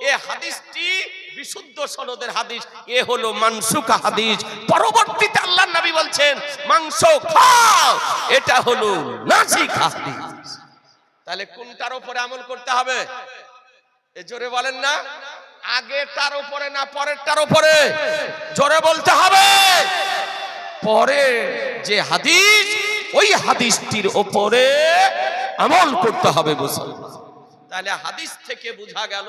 Speaker 1: এই হাদিসটি বিশুদ্ধ সনদের হাদিস, এ হলো মানসুখ হাদিস। পরবর্তীতে আল্লাহর নবী বলছেন মাংস খাও, এটা হলো নাসিখ হাদিস। তাহলে কোনটার উপরে আমল করতে হবে? এ জোরে বলেন না, আগেরটার উপরে না পরেরটার উপরে? জোরে বলতে হবে। পরে যে হাদিস, ওই হাদিসটির উপরে আমল করতে হবে মুসলমান। তাহলে হাদিস থেকে বোঝা গেল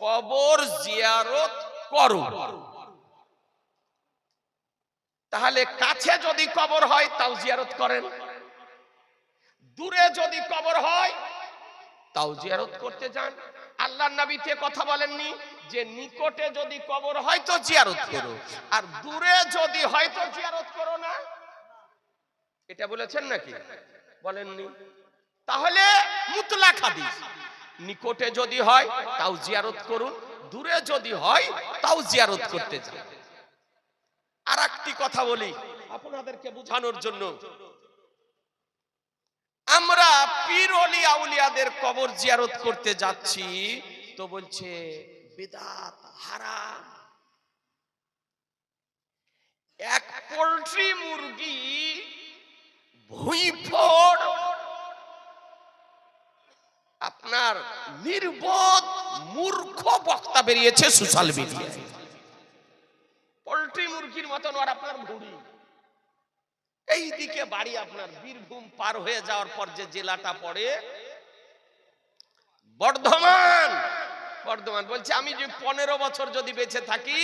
Speaker 1: কবর জিয়ারত করো। তাহলে কাছে যদি কবর হয় তাও জিয়ারত করেন, দূরে যদি কবর হয় তাও জিয়ারত করতে যান। আল্লাহর নবী তে কথা বলেননি যে নিকটে যদি কবর হয় তো জিয়ারত করো, আর দূরে যদি হয় তো জিয়ারত করো না? এটা বলেছেন নাকি? বলেননি। তাহলে মুতলাক হাদিস, নিকটে যদি হয় তাও জিয়ারত করুন, দূরে যদি হয় তাও জিয়ারত করতে যান। আর একটি কথা বলি আপনাদেরকে বোঝানোর জন্য, আমরা পীর ওলি আউলিয়াদের কবর জিয়ারত করতে যাচ্ছি তো বলছে বিদআত, হারাম। এক পোল্ট্রি মুরগি ভুঁইফোড় আপনার নির্বোধ মূর্খ বক্তা বেরিয়েছে সোশ্যাল মিডিয়ায়। পোল্ট্রি মুরগির মতন আর আপনার ভুঁড়ি। এইদিকে বাড়ি আপনার বীরভূম পার হয়ে যাওয়ার পর যে জেলাটা পড়ে বর্ধমান, বর্ধমান বলছে আমি যে 15 বছর যদি বেঁচে থাকি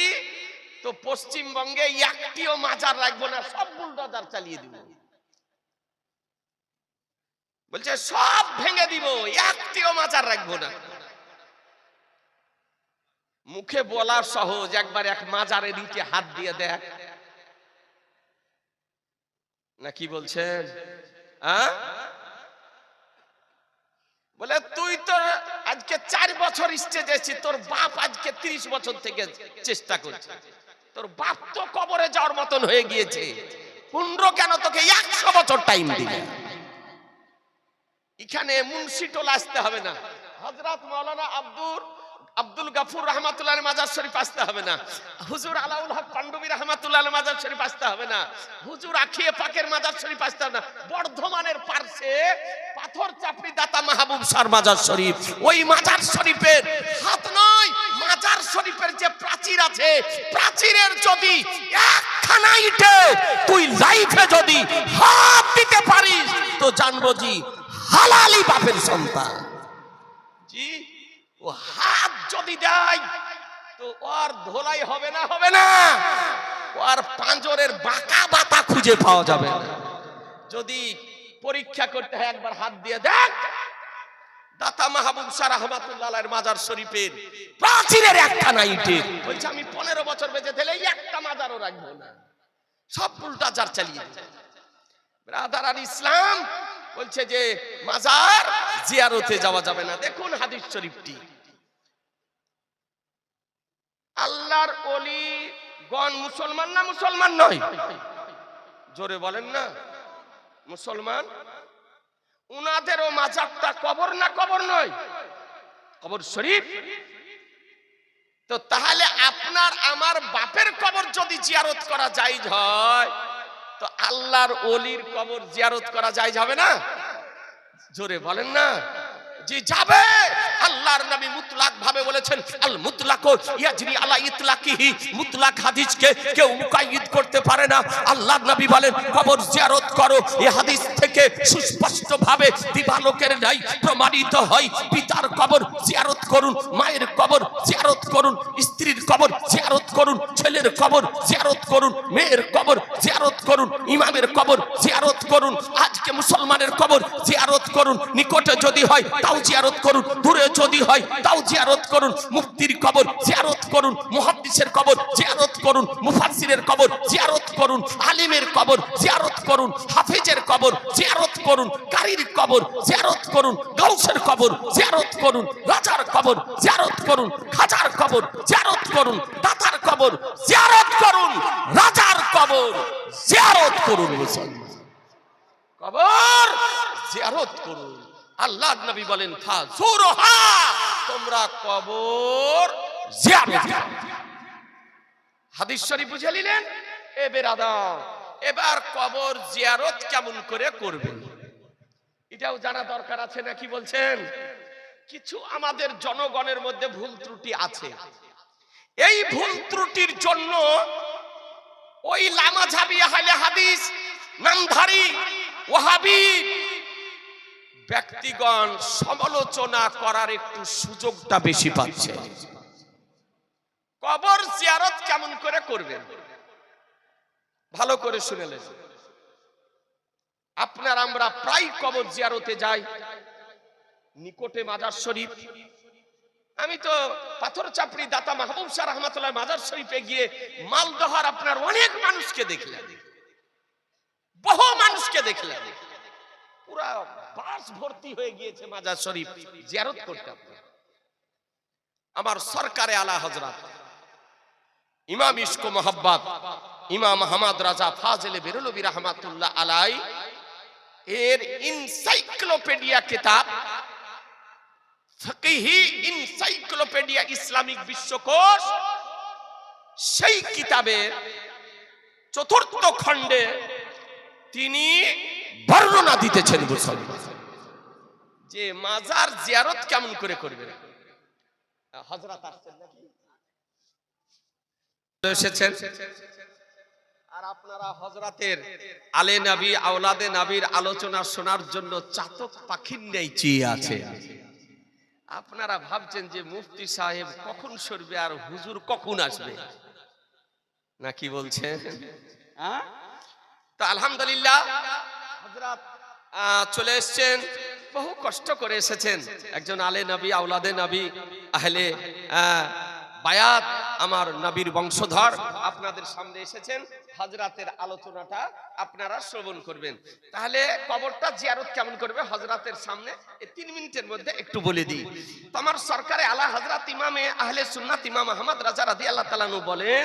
Speaker 1: তো পশ্চিমবঙ্গে একটিও মাজার রাখবো না, সব বুলডোজার চালিয়ে দিব। বলছে সব ভেঙে দিব, একটিও মাজার রাখবো না। মুখে বলা সহজ, একবার এক মাজারের নিচে হাত দিয়ে দেখ না। কি বলছেন? বলে তুই তো আজকে 4 বছর স্টেজে আছিস, তোর বাপ আজকে 30 বছর থেকে চেষ্টা করছে। তোর বাপ তো কবরে যাওয়ার মতন হয়ে গিয়েছে, 15 কেন, তোকে 100 বছর টাইম দিবে। এখানে মুন্সিটোলা আসতে হবে না, হযরত মাওলানা আব্দুল গাফুর রহমাতুল্লাহ আলাইহির মাজার শরীফ আসতে হবে না, হুজুর আলাউল হক পান্ডবী রহমাতুল্লাহ আলাইহির মাজার শরীফ আসতে হবে না, হুজুর আখিয়ে পাকের মাজার শরীফ আসতে হবে না, বর্ধমানের পার্শ্বে পাথর চাপড়ি দাতা মাহবুব শাহর মাজার শরীফ, ওই মাজার শরীফের হাত নয়, মাজার শরীফের যে প্রাচীর আছে, প্রাচীরের যদি একখানা ইটে তুই লাইফে যদি হাত দিতে পারিস তো জানবো জি হালালি বাপের সন্তান। জি, ও হাত যদি দেয় তো ওর ধোলাই হবে না, হবে না, ওর পাঁজরের বাঁকা বাতা খুঁজে পাওয়া যাবে না। যদি পরীক্ষা করতে হয় একবার হাত দিয়ে দেখ, দাতা মাহবুব শাহ রহমাতুল্লাহ আলাইহির মাজার শরীফের প্রাচীরের একখানা ইটে বলছে আমি 15 বছর বেঁচে থাকলে একটা মাজারও রাখবো না, সব উল্টা জার চালিয়ে। ব্রাদার আর ইসলাম বলছে যে মাজার জিয়ারতে যাওয়া যাবে না। দেখুন হাদিস শরীফটি, আল্লাহর ওলি গণ মুসলমান না মুসলমান নয়? জোরে বলেন না, মুসলমান। উনাদেরও মাজারটা কবর না কবর নয়? কবর শরীফ। তো তাহলে আপনার আমার বাপের কবর যদি জিয়ারত করা জায়েজ হয় তো আল্লাহর ওলির কবর জিয়ারত করা জায়েজ হবে না? জোরে বলেন না। জি যাবে। আল্লাহর নবী মুতলাক ভাবে বলেছেন আল মুতলাকু ইয়াজরি আলা ইতলাকিহি, মুতলাক হাদিসকে কেউ মুকাইয়িদ করতে পারে না। আল্লাহর নবী বলেন কবর জিয়ারত করো, এই হাদিস থেকে সুস্পষ্ট ভাবে দিবালোকের নাই প্রমাণিত হয় পিতার কবর জিয়ারত করুন, মায়ের কবর জিয়ারত করুন, স্ত্রীর কবর জিয়ারত করুন, ছেলের কবর জিয়ারত করুন, মেয়ের কবর জিয়ারত করুন, ইমামের কবর জিয়ারত করুন। আজকে মুসলমানের কবর জিয়ারত করুন, নিকটে যদি হয় তাও জিয়ারত করুন, দূরে যদি হয় তাও জিয়ারত করুন। মুফতির কবর জিয়ারত করুন, মুহাদ্দিসের কবর জিয়ারত করুন, মুফাসসিরের কবর জিয়ারত করুন, আলিমের কবর জিয়ারত করুন, হাফেজের কবর জিয়ারত করুন, কারীর কবর জিয়ারত করুন, গাউসের কবর জিয়ারত করুন, রাজার কবর জিয়ারত করুন, খাজার কবর জিয়ারত করুন, দাতার কবর জিয়ারত করুন, রাজার কবর জিয়ারত করুন। মুসলমান কবর জিয়ারত করুন। আল্লাহর নবী বলেন ফাজুরহা, তোমরা কবর জিয়ারত করো। হাদিস শরীফ বুঝে নিলেন? এবার কবর জিয়ারত কেমন করে করবেন এটাও জানা দরকার আছে নাকি বলছেন? কিছু আমাদের জনগণের মধ্যে ভুল ত্রুটি আছে। এই ভুল ত্রুটির জন্য ওই লামাঝাবি আহলে হাদিস নামধারী ওয়াহাবি ব্যক্তিগণ সমালোচনা করার একটু সুযোগটা বেশি পাচ্ছে। কবর জিয়ারত কেমন করে করবেন ভালো করে শুনেলেন। আপনার আমরা প্রায় কবর জিয়ারতে যাই, নিকটে মাজার শরীফ। আমি তো পাথর চাপড়ি দাতা মাহবুব শাহ রহমাতুল্লাহ মাজার শরীফে গিয়ে মালদহার আপনার অনেক মানুষকে দেখলাম, বহু মানুষকে দেখলাম, পুরা বাস ভর্তি হয়ে গিয়েছে মাজার শরীফ জিয়ারত করতে। আমার সরকারে আলা হযরত ইমাম ইশক মোহাব্বত ইমাম আহমদ রাজা ফাজিল বেরলভী রহমাতুল্লাহ আলাই এর এনসাইক্লোপিডিয়া কিতাব, ফিকহি এনসাইক্লোপিডিয়া ইসলামিক বিশ্বকোষ, সেই কিতাবের 4th খণ্ডে তিনি বর্ণনা দিতেছেন মুসলমান যে মাজার জিয়ারত কেমন করে করবেন। হযরত আসছেন নাকি এসেছেন? আর আপনারা হযরতের আলে নবী আওলাদে নবীর আলোচনা শোনার জন্য চাতক পাখির ন্যায় চেয়ে আছে। আপনারা ভাবছেন যে মুফতি সাহেব কখন সরবে আর হুজুর কখন আসবে নাকি বলছেন? হ্যাঁ, তো আলহামদুলিল্লাহ হযরত চলে এসেছেন, বহু কষ্ট করে এসেছেন। একজন আলে নবী আওলাদে নবী আহলে বায়াত আমার নবীর বংশধর আপনাদের সামনে এসেছেন, হযরতের আলোচনাটা আপনারা শ্রবণ করবেন। তাহলে কবরটা জিয়ারত কেমন করবে হযরতের সামনে 3 মিনিটের মধ্যে একটু বলে দিই। তো আমার সরকারে আলা হযরত ইমামে আহলে সুন্নাত ইমাম আহমদ রাজা রাদিয়াল্লাহু তাআলা আনহু বলেন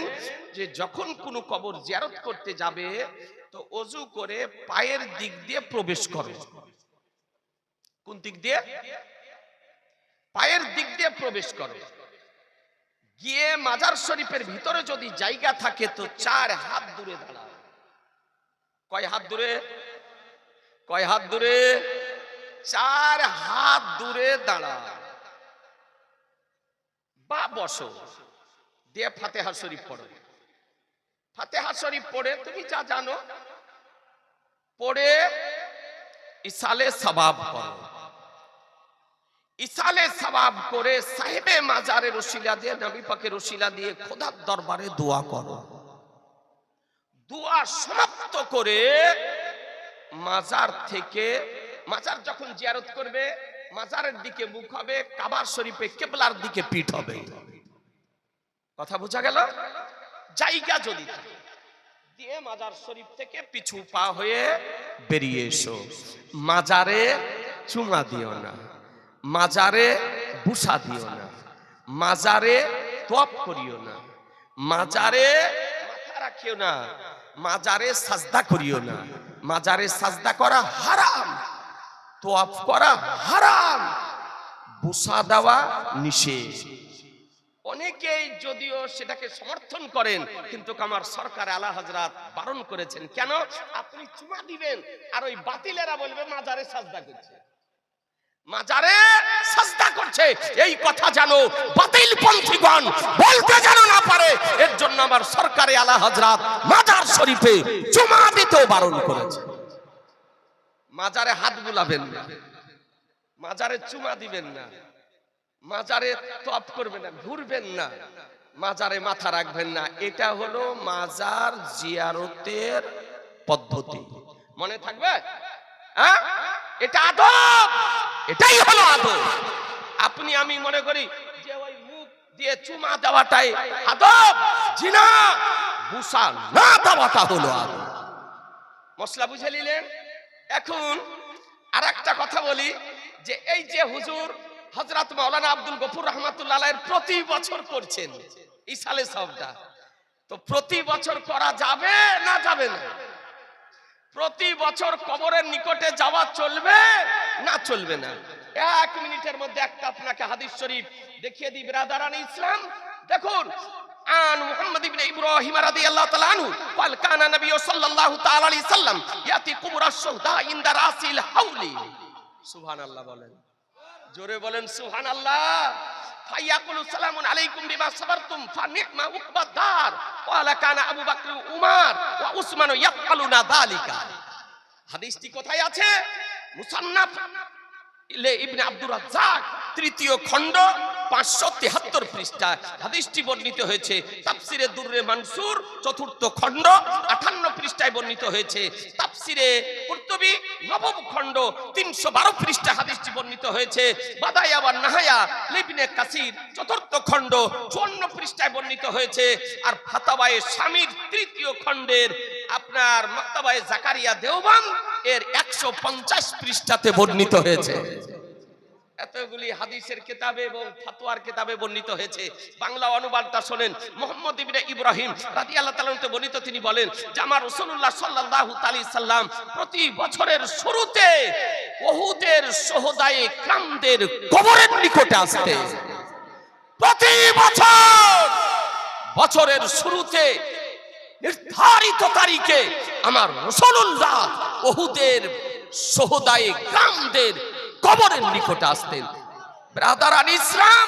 Speaker 1: যে যখন কোনো কবর জিয়ারত করতে যাবে তো ওযু করে পায়ের দিক দিয়ে প্রবেশ করো। কোন দিক দিয়ে? পায়ের দিক দিয়ে প্রবেশ করো। গিয়ে মাজার শরীফের ভিতরে যদি জায়গা থাকে তো 4 হাত দূরে দাঁড়াও। কয় হাত দূরে? কয় হাত দূরে? 4 হাত দূরে দাঁড়াও বা বসো, দিয়ে ফাতিহা শরীফ পড়ো। ফাতিহা শরীফ পড়ে তুমি যা জানো পড়ে ইসালে সওয়াব করো। ইসালে সওয়াব করে সাহেবে মাজারের ওসিলা দিয়ে, নবী পাকের ওসিলা দিয়ে খোদার দরবারে দোয়া করো। দোয়া সমাপ্ত করে মাজার থেকে, মাজার যখন জিয়ারত করবে মাজারের দিকে মুখ হবে, কাবা শরীফে কিবলার দিকে পিঠ হবে। কথা বোঝা গেল? জায়গা যদি থাকে দিয়ে মাজার শরীফ থেকে পিছু পা হয়ে বেরিয়ে এসো। মাজারে চুমা দিও না, মাজারে বুসা দিও না, মাজারে তওয়াফ করিও না, মাজারে মাথা রাখিও না, মাজারে সাজদা করিও না। মাজারে সাজদা করা হারাম, তওয়াফ করা হারাম, বুসা দেওয়া নিষেধ। অনেকেই যদিও সেটাকে সমর্থন করেন, কিন্তু আমার সরকার আলা হযরত বারণ করেছেন। কেন? আপনি চুমা দিবেন আর ওই বাতিলেরা বলবে মাজারে সাজদা করছে, মাজারে সাজদা করছে। এই কথা জানো বাতিল পন্থীগণ বলতে জানো না পারে, এর জন্য আমার সরকারে আলা হযরত মাজার শরীফে চুমা দিতেও বারণ করেছে। মাজারে হাত বুলাবেন না, মাজারে চুমা দিবেন না, মাজারে তওয়াফ করবেন না, ঘুরবেন না, মাজারে মাথা রাখবেন না। এটা হলো মাজার জিয়ারতের পদ্ধতি। মনে থাকবে? হ্যাঁ, এটা আদব, এটাই হলো আদব। আপনি আমি মনে করি যে ওই মুখ দিয়ে চুমা দেওয়াটাই আদব, জিনা বুসা না দেওয়াটা হলো আদব। মশলা বুঝে নিলেন? এখন আর একটা কথা বলি যে এই যে হুজুর হযরত মাওলানা আব্দুল গফুর রহমাতুল্লাহ আলাইহির প্রতি বছর করছেন ইসালে সওয়াবটা, তো প্রতি বছর করা যাবে না যাবে না? প্রতি বছর কবরের নিকটে যাওয়া চলবে না চলবে না? 1 মিনিটের মধ্যে একটা আপনাকে হাদিস শরীফ দেখিয়ে দিই ব্রাদারান ইসলাম। দেখুন, আন মুহাম্মদ ইবনে ইব্রাহিম রাদিয়াল্লাহু তাআলা আনহু قال كان النبي صلى الله تعالى عليه وسلم ياتي قبور الشهداء عند راس الحول। সুবহানাল্লাহ বলেন, জোরে বলেন সুবহানাল্লাহ। ফায়াকুলু সালামুন আলাইকুম বিমা সাবারতুম ফানি'মা উকবাদ দার ওয়ালা কানা আবু বকর উমর ওয়া উসমান ইয়াফআলুনা যালিকা। হাদিসটি কোথায় আছে? মুসান্নাফ ইবনে আব্দুর রাজ্জাক 3য় খণ্ড 573 পৃষ্ঠা হাদিসটি বর্ণিত হয়েছে। তাফসিরে দুররে মানসুর 4র্থ খণ্ড 58 পৃষ্ঠায় বর্ণিত হয়েছে। তাফসিরে কুরতুবী 9ম খণ্ড 312 পৃষ্ঠা হাদিসটি বর্ণিত হয়েছে। বাদায়া ওয়া নাহায়া ইবনে কাসির 4র্থ খণ্ড 54 পৃষ্ঠায় বর্ণিত হয়েছে। আর ফাতাওয়ায়ে শামীর 3য় খণ্ডের আপনার মাকতাবায়ে জাকারিয়া দেওবন্দ এর 150 পৃষ্ঠাতে বর্ণিত হয়েছে। এতগুলি হাদিসের কিতাবে এবং ফতোয়ার কিতাবে বর্ণিত হয়েছে। বাংলা অনুবাদটা শুনেন। মুহাম্মদ ইবনে ইব্রাহিম রাদিয়াল্লাহু তাআলা আনহু বর্ণিত, তিনি বলেন যে আমার রাসূলুল্লাহ সাল্লাল্লাহু আলাইহি সাল্লাম প্রতি বছরের শুরুতে উহুদের শহীদায়ে কিরামদের কবরের নিকটে আসতেন। প্রতি বছর বছরের শুরুতে নির্ধারিত তারিখে আমার রাসূলুল্লাহ উহুদের শহীদায়ে কিরামদের কবরের নিকটে আসতেন। ব্রাদারান ইসলাম,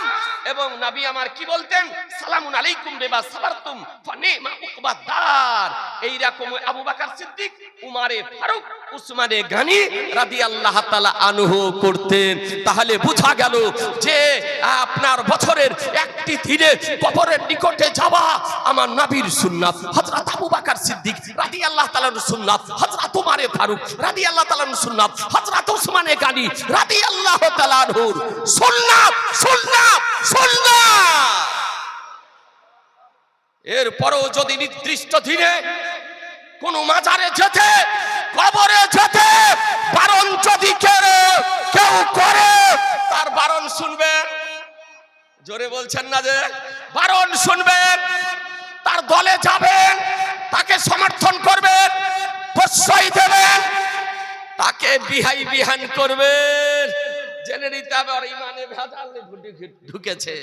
Speaker 1: এবং নবী আমার কি বলতেন? সালামুন আলাইকুম বিমা সাবারতুম ফানি'মা উকবাদ দার। এইরকম আবু বকর সিদ্দিক, উমারে ফারুক, উসমানে গনি রাদিয়াল্লাহু তাআলা আনহু করতেন। তাহলে বোঝা গেল যে আপনার বছরের একটি দিনে কবরের নিকটে যাওয়া আমার নবীর সুন্নাত। হযরত আবু বকর সিদ্দিক রাদিয়াল্লাহু তাআলার সুন্নাত, হযরত উমারে ফারুক রাদিয়াল্লাহু তাআলার সুন্নাত, হযরত উসমানে গনি রাদিয়াল্লাহু তাআলা আনহুর সুন্নাত, সুন্নাত, সুন্নাত। এরপরও যদি নির্দিষ্ট দিনে কোন মাজারে যেতে, কবরে যেতে বারণ যদি কেউ করে, তার বারণ শুনবেন। জোরে বলছেন না যে? বারণ শুনবেন, তার দলে যাবেন, তাকে সমর্থন করবেন, প্রশ্রয় দেবেন, তাকে বিহান করবেন। জেনে নিতে হবে আর ইমানে ভেজাল ঢুকেছে।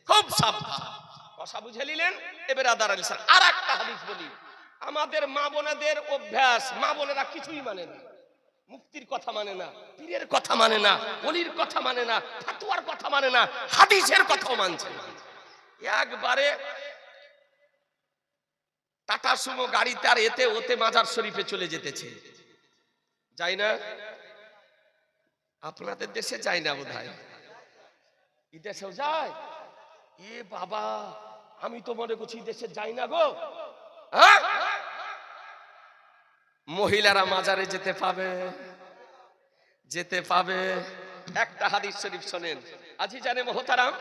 Speaker 1: খুব সাবধান। কথা বুঝে নিলেন? এবার আদার আলী স্যার আর একটা হাদিস বলি। আমাদের মা বোনেদের অভ্যাস, মা বোনেরা কিছুই মানে না, মুক্তির কথা মানে না, পীরের কথা মানে না, ওলির কথা মানে না, ফাতুয়ার কথা মানে না, হাদিসের কথাও মানছে না। একবারে টাটা সুমো গাড়িতে আর এতে ওতে মাজার শরীফে চলে যেতেছে। যাই না? আপনাদের দেশে যায় না বোধহয়, এই দেশেও যায়। এ বাবা, আমি তো মনে করছি দেশে যাই না গো। হ্যাঁ, মহিলারা মাজারে যেতে পাবে। একটা হাদিস শরীফ শোনেন। আজি জানে মোহতারাম,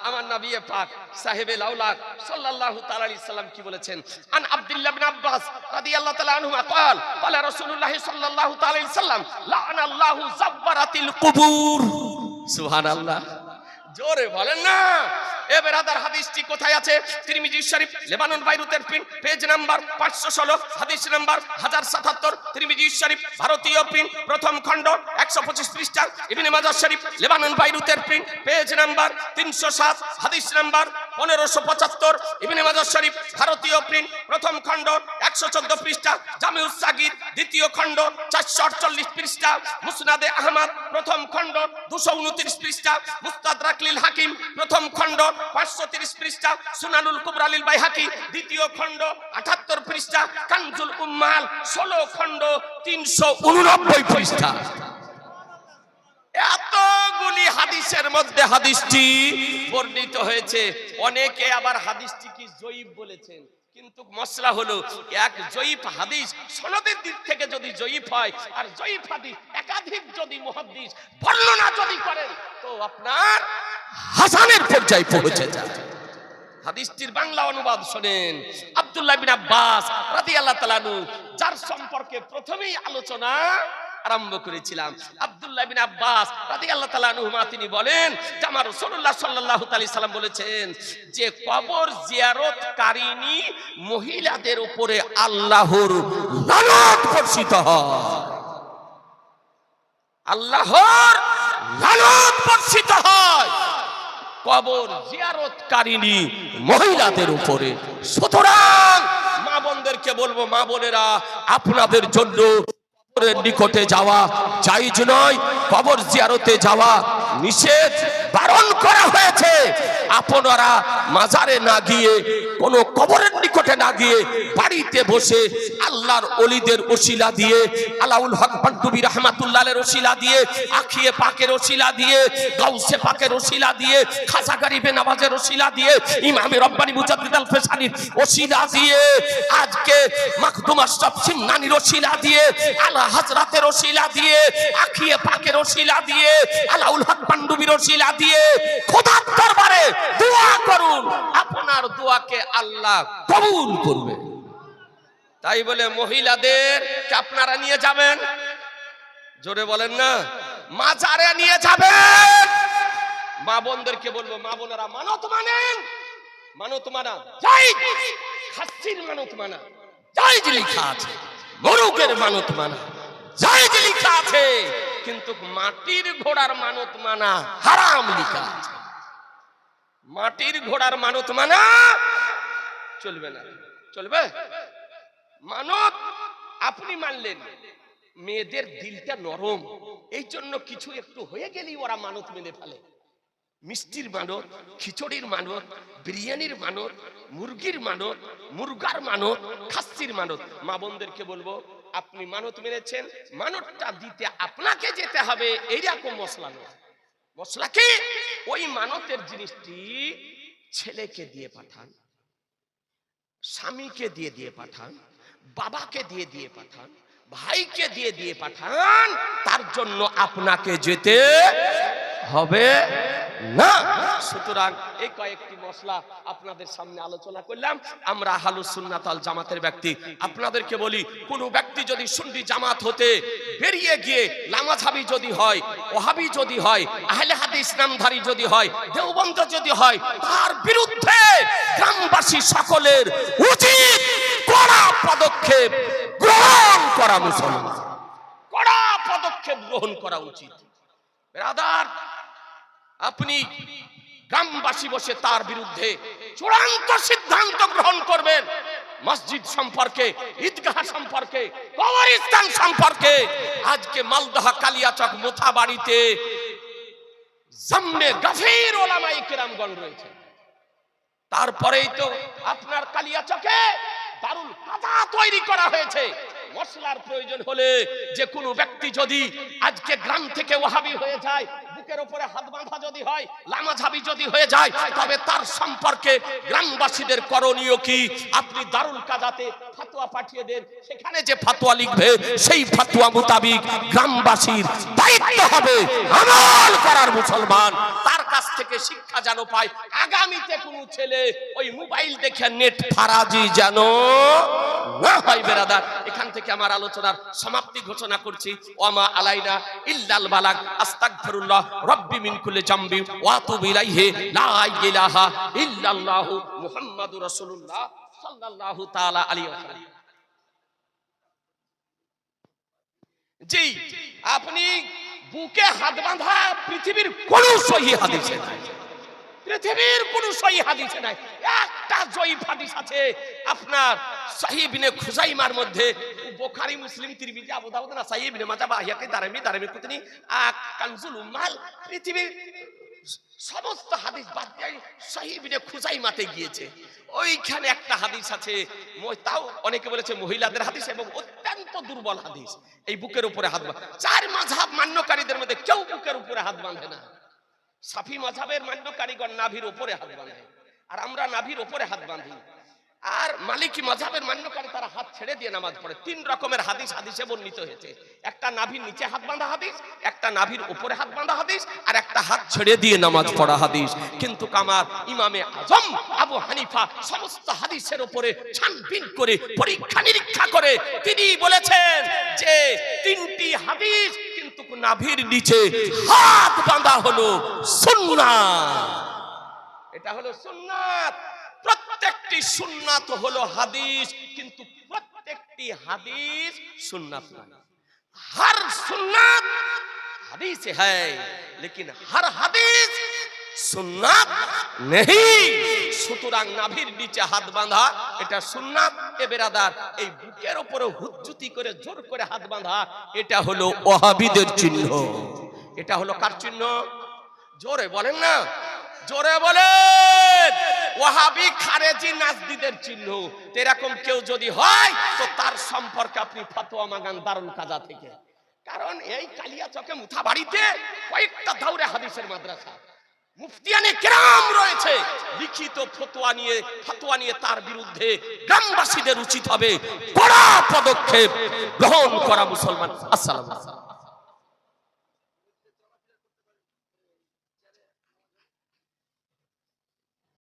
Speaker 1: আমার নবী পাক সাহেবে লাউলাক সাল্লাল্লাহু তাআলা আলাইহি সাল্লাম কি বলেছেন? আন আব্দুল্লাহ ইবনে আব্বাস রাদিয়াল্লাহু তাআলা আনহুমা قال قال রাসূলুল্লাহ সাল্লাল্লাহু তাআলা আলাইহি সাল্লাম লা'নাল্লাহু যাব্বারাতিল কুবুর। সুবহানাল্লাহ, জোরে বলেন না। এ বেরাদার, হাদিসটি কোথায় আছে? তিরমিজি শরীফ লেবানন বাইরুতের প্রিন্ট, পেজ নাম্বার 516, হাদিস নাম্বার 1077। তিরমিজি শরীফ ভারতীয় প্রিন্ট, প্রথম খণ্ড 125 পৃষ্ঠা। ইবনে মাজাহ শরীফ লেবানন বাইরুতের প্রিন্ট, পেজ নাম্বার 307, হাদিস নাম্বার 1575। ইবনে মাজাহ শরীফ ভারতীয় প্রিন্ট, প্রথম খণ্ড 114 পৃষ্ঠা। জামিউস সাগীর দ্বিতীয় খণ্ড 448 পৃষ্ঠা। মুসনাদে আহমদ প্রথম খণ্ড 229 পৃষ্ঠা। মুস্তাদরাক লিল হাকিম প্রথম খণ্ড 530 পৃষ্ঠা। সুনানুল কুবরা লিল বাইহাকি দ্বিতীয় খণ্ড 78 পৃষ্ঠা। কানজুল উম্মাল 16 খণ্ড 389 পৃষ্ঠা। এতগুলি হাদিসের মধ্যে হাদিসটি বর্ণিত হয়েছে। অনেকে আবার হাদিসটি কি জয়ীফ বলেছেন, কিন্তু মসলা হলো এক জয়ীফ হাদিস সনদের দিক থেকে যদি জয়ীফ হয়, আর জয়ীফ হাদিস একাধিক যদি মুহাদ্দিস বর্ণনা যদি করেন, তো আপনার হাসানের পর্যায়ে পৌঁছে যায়। হাদিসটির বাংলা অনুবাদ শুনেন। আব্দুল্লাহ বিন আব্বাস রাদিয়াল্লাহু তাআলা আনহু, যার সম্পর্কে প্রথমেই আলোচনা আরম্ভ করেছিলাম, আব্দুল্লাহ বিন আব্বাস রাদিয়াল্লাহু তাআলা আনহুমা, তিনি বলেন যে আমার রাসূলুল্লাহ সাল্লাল্লাহু আলাইহি সাল্লাম বলেছেন যে কবর জিয়ারতকারিনী মহিলাদের উপরে আল্লাহর লানত বর্ষিত হয়। আল্লাহর লানত বর্ষিত হয় কবর জিয়ারতকারিনী মহিলাদের উপরে। সুতরাং মা বোনদেরকে বলবো, মা বোনেরা, আপনাদের জন্য কবরের নিকটে যাওয়া জায়েজ নয়, কবর জিয়ারতে যাওয়া নিষেধ, বারণ করা হয়েছে। আপনারা মাজারে না গিয়ে, কোন কবরের নিকটে না গিয়ে, বাড়িতে বসে আল্লাহর ওলিদের ওসিলা দিয়ে, আলাউল হক পান্ডুবী রাহমাতুল্লাহ আলাইহির ওসিলা দিয়ে, আখিয়ে পাকের ওসিলা দিয়ে, গাউসে পাকের ওসিলা দিয়ে, খাজা গরিবে নওয়াজের ওসিলা দিয়ে, ইমামে রব্বানী মুজাদ্দিদ আল ফেসানির ওসিলা দিয়ে, আজকে মাখদুম আশরাফ সিমনানির ওসিলা দিয়ে, আলা হযরতের ওসিলা দিয়ে, আখিয়ে পাকের ওসিলা দিয়ে, আলাউল হক পান্ডুবীর ওসিলা দিয়ে খোদার দরবারে দোয়া করুন, আপনার দোয়াকে আল্লাহ কবুল করবে। তাই বলে মহিলাদের কে আপনারা নিয়ে যাবেন? জোরে বলেন না। মাজারে নিয়ে যাবেন। মা বোনদেরকে বলবো, মা বোনেরা, মানত মানেন, মানত মানা জায়েজ, খাসির মানত মানা জায়েজ লেখা আছে, মোরগের মানত মানা জায়েজ লেখা আছে, কিন্তু মাটির ঘোড়ার মানত মানা হারাম লেখা আছে। মাটির ঘোড়ার মানত মানা চলবে না। চলবে? মানত আপনি মানলেন, মেয়েদের দিলটা নরম, এই জন্য কিছু একটু হয়ে গেলেই ওরা মানত মেনে ফেলে। মিষ্টির মানত, খিচুড়ির মানত, বিরিয়ানির মানত, মুরগির মানত, মুরগার মানত, খাসির মানত। মা বোনদেরকে বলবো, আপনি মানত মেনেছেন, মানতটা দিতে আপনাকে যেতে হবে, এইরকম মশলা নয়। মশলা কি? ওই মানতের জিনিসটি ছেলেকে দিয়ে পাঠান, স্বামীকে দিয়ে পাঠান, বাবাকে দিয়ে পাঠান, ভাইকে দিয়ে পাঠান, তার জন্য আপনাকে যেতে হবে না। সুতরাং এই কয়েকটি মশলা আপনাদের সামনে আলোচনা করলাম। আমরা আহলুস সুন্নাত ওয়াল জামাতের ব্যক্তি, আপনাদেরকে বলি, কোন ব্যক্তি যদি সুন্নি জামাত হতে বেরিয়ে গিয়ে লামাঝাবি যদি হয়, ওহাবি যদি হয়, আহলে হাদিস নামধারী যদি হয়, দেওবন্দ যদি হয়, তার বিরুদ্ধে গ্রামবাসী সকলের উচিত কড়া পদক্ষেপ গ্রহণ করা। মুসলমান কড়া পদক্ষেপ গ্রহণ করা উচিত। ব্রাদার, আপনি গ্রামবাসী বসে তার বিরুদ্ধে চূড়ান্ত সিদ্ধান্ত গ্রহণ করবেন। মসজিদ সম্পর্কে, ঈদগাহ সম্পর্কে, কবরস্থান সম্পর্কে। আজকে মালদহ কালিয়াচক মোথাবাড়িতে জাম্মে গাফির ওলামায়ে কেরামগণ রয়েছে। তারপরেই তো আপনার কালিয়াচকে দারুল কাদা তৈরি করা হয়েছে। মশলার প্রয়োজন হলে যে কোনো ব্যক্তি যদি আজকে গ্রাম থেকে ওয়াহাবি হয়ে যায়, বুকের উপরে হাত বাঁধা যদি হয়, লামাঝাবি যদি হয়ে যায়, তবে তার সম্পর্কে গ্রামবাসীদের করণীয় কি? আপনি দারুল কাদাতে ফতোয়া পাঠিয়ে দেন, সেখানে যে ফতোয়া লিখবে সেই ফতোয়া মোতাবিক গ্রামবাসীর দায়িত্ব হবে আমল করার। মুসলমান তার কাছ থেকে শিক্ষা যেন পায়, আগামীতে কোনো ছেলে ওই মোবাইল দেখে নেট ফারাজি যেন না হয়। বেরাদার, এখান থেকে আমার আলোচনার সমাপ্তি ঘোষণা করছি। ওয়ামা আলাইনা ইল্লাল বালাগ। আস্তাগফিরুল্লাহ রাব্বি মিন কুল্লি জামবি ওয়া আতুবু ইলাইহি। লা ইলাহা ইল্লাল্লাহু মুহাম্মাদুর রাসূলুল্লাহ সাল্লাল্লাহু তাআলা আলাইহি ওয়াসাল্লাম। জি, আপনি বুকে হাত বাঁধা পৃথিবীর কোন সহিহ হাদিসে নাই, পৃথিবীর কোন সহিহ হাদিসে নাই। একটা জয়ীফ হাদিস আছে আপনার সহিহ ইবনে খুজাইমার মধ্যে, বুখারী, মুসলিম, তিরমিজি, আবু দাউদ, নাসাঈ, ইবনে মাজাহ, বাহয়াকি, দারমি কুতনি, কানজুল উম্মাল, পৃথিবীর সমস্ত হাদিস বাদ দিয়ে সহিহ ইবনে খুজাইমাতে গিয়েছে। ওইখানে একটা হাদিস আছে, তাও অনেকে বলেছে মহিলাদের হাদিস এবং অত্যন্ত দুর্বল হাদিস। এই বুকের উপরে হাত বাঁধা, চার মাযহাব মান্যকারীদের মধ্যে কেউ বুকের উপরে হাত বাঁধে না। শাফি মাযহাবের মান্যকারীগণ নাভির উপরে হাত বাঁধে, আর আমরা নাভির উপরে হাত বাঁধি। আর মালিকি মাযহাবের মান্যকারী তারা হাত ছেড়ে দিয়ে নামাজ পড়ে। তিন রকমের হাদিস হাদিসে বর্ণিত হয়েছে। একটা নাভির নিচে হাত বাঁধা হাদিস, একটা নাভির উপরে হাত বাঁধা হাদিস, আর একটা হাত ছেড়ে দিয়ে নামাজ পড়া হাদিস। কিন্তু আমার ইমামে আজম আবু হানিফা সমস্ত হাদিসের উপরে ছানবিন করে পরীক্ষা নিরীক্ষা করে তিনি বলেছেন যে তিনটি হাদিস কিন্তু নাভির নিচে হাত বাঁধা হলো সুন্নাত। এটা হলো সুন্নাত। প্রত্যেকটি সুন্নাত হলো হাদিস, কিন্তু প্রত্যেকটি হাদিস সুন্নাত নয়। हर सुन्नत हदीस है लेकिन हर हदीस सुन्नत नहीं। সুতরাং নাভির নিচে হাত বাঁধা এটা সুন্নাত। এ বেরাদার, এই বুকের উপরে হুজ্জুতি করে জোর করে হাত বাঁধা এটা হলো ওয়াহাবিদের চিহ্ন। এটা হলো কার চিহ্ন? জোরে বলেন না, জোরে বলেন। ওয়াহাবি, খারেজি, নাজদিদের চিহ্ন। এরকম কেউ যদি হয় তো তার সম্পর্কে আপনি ফতোয়া মাগান দারুল কাদা থেকে। কারণ এই কালিয়াচকে মুথাবাড়িতে কয়েকটা দাউরে হাদিসের মাদ্রাসা, মুফতিয়ানে কেরাম রয়েছে। লিখিত ফতোয়া নিয়ে তার বিরুদ্ধে গ্রামবাসীদের উচিত হবে কড়া পদক্ষেপ গ্রহণ করা। মুসলমান, আসসালামু আলাইকুম।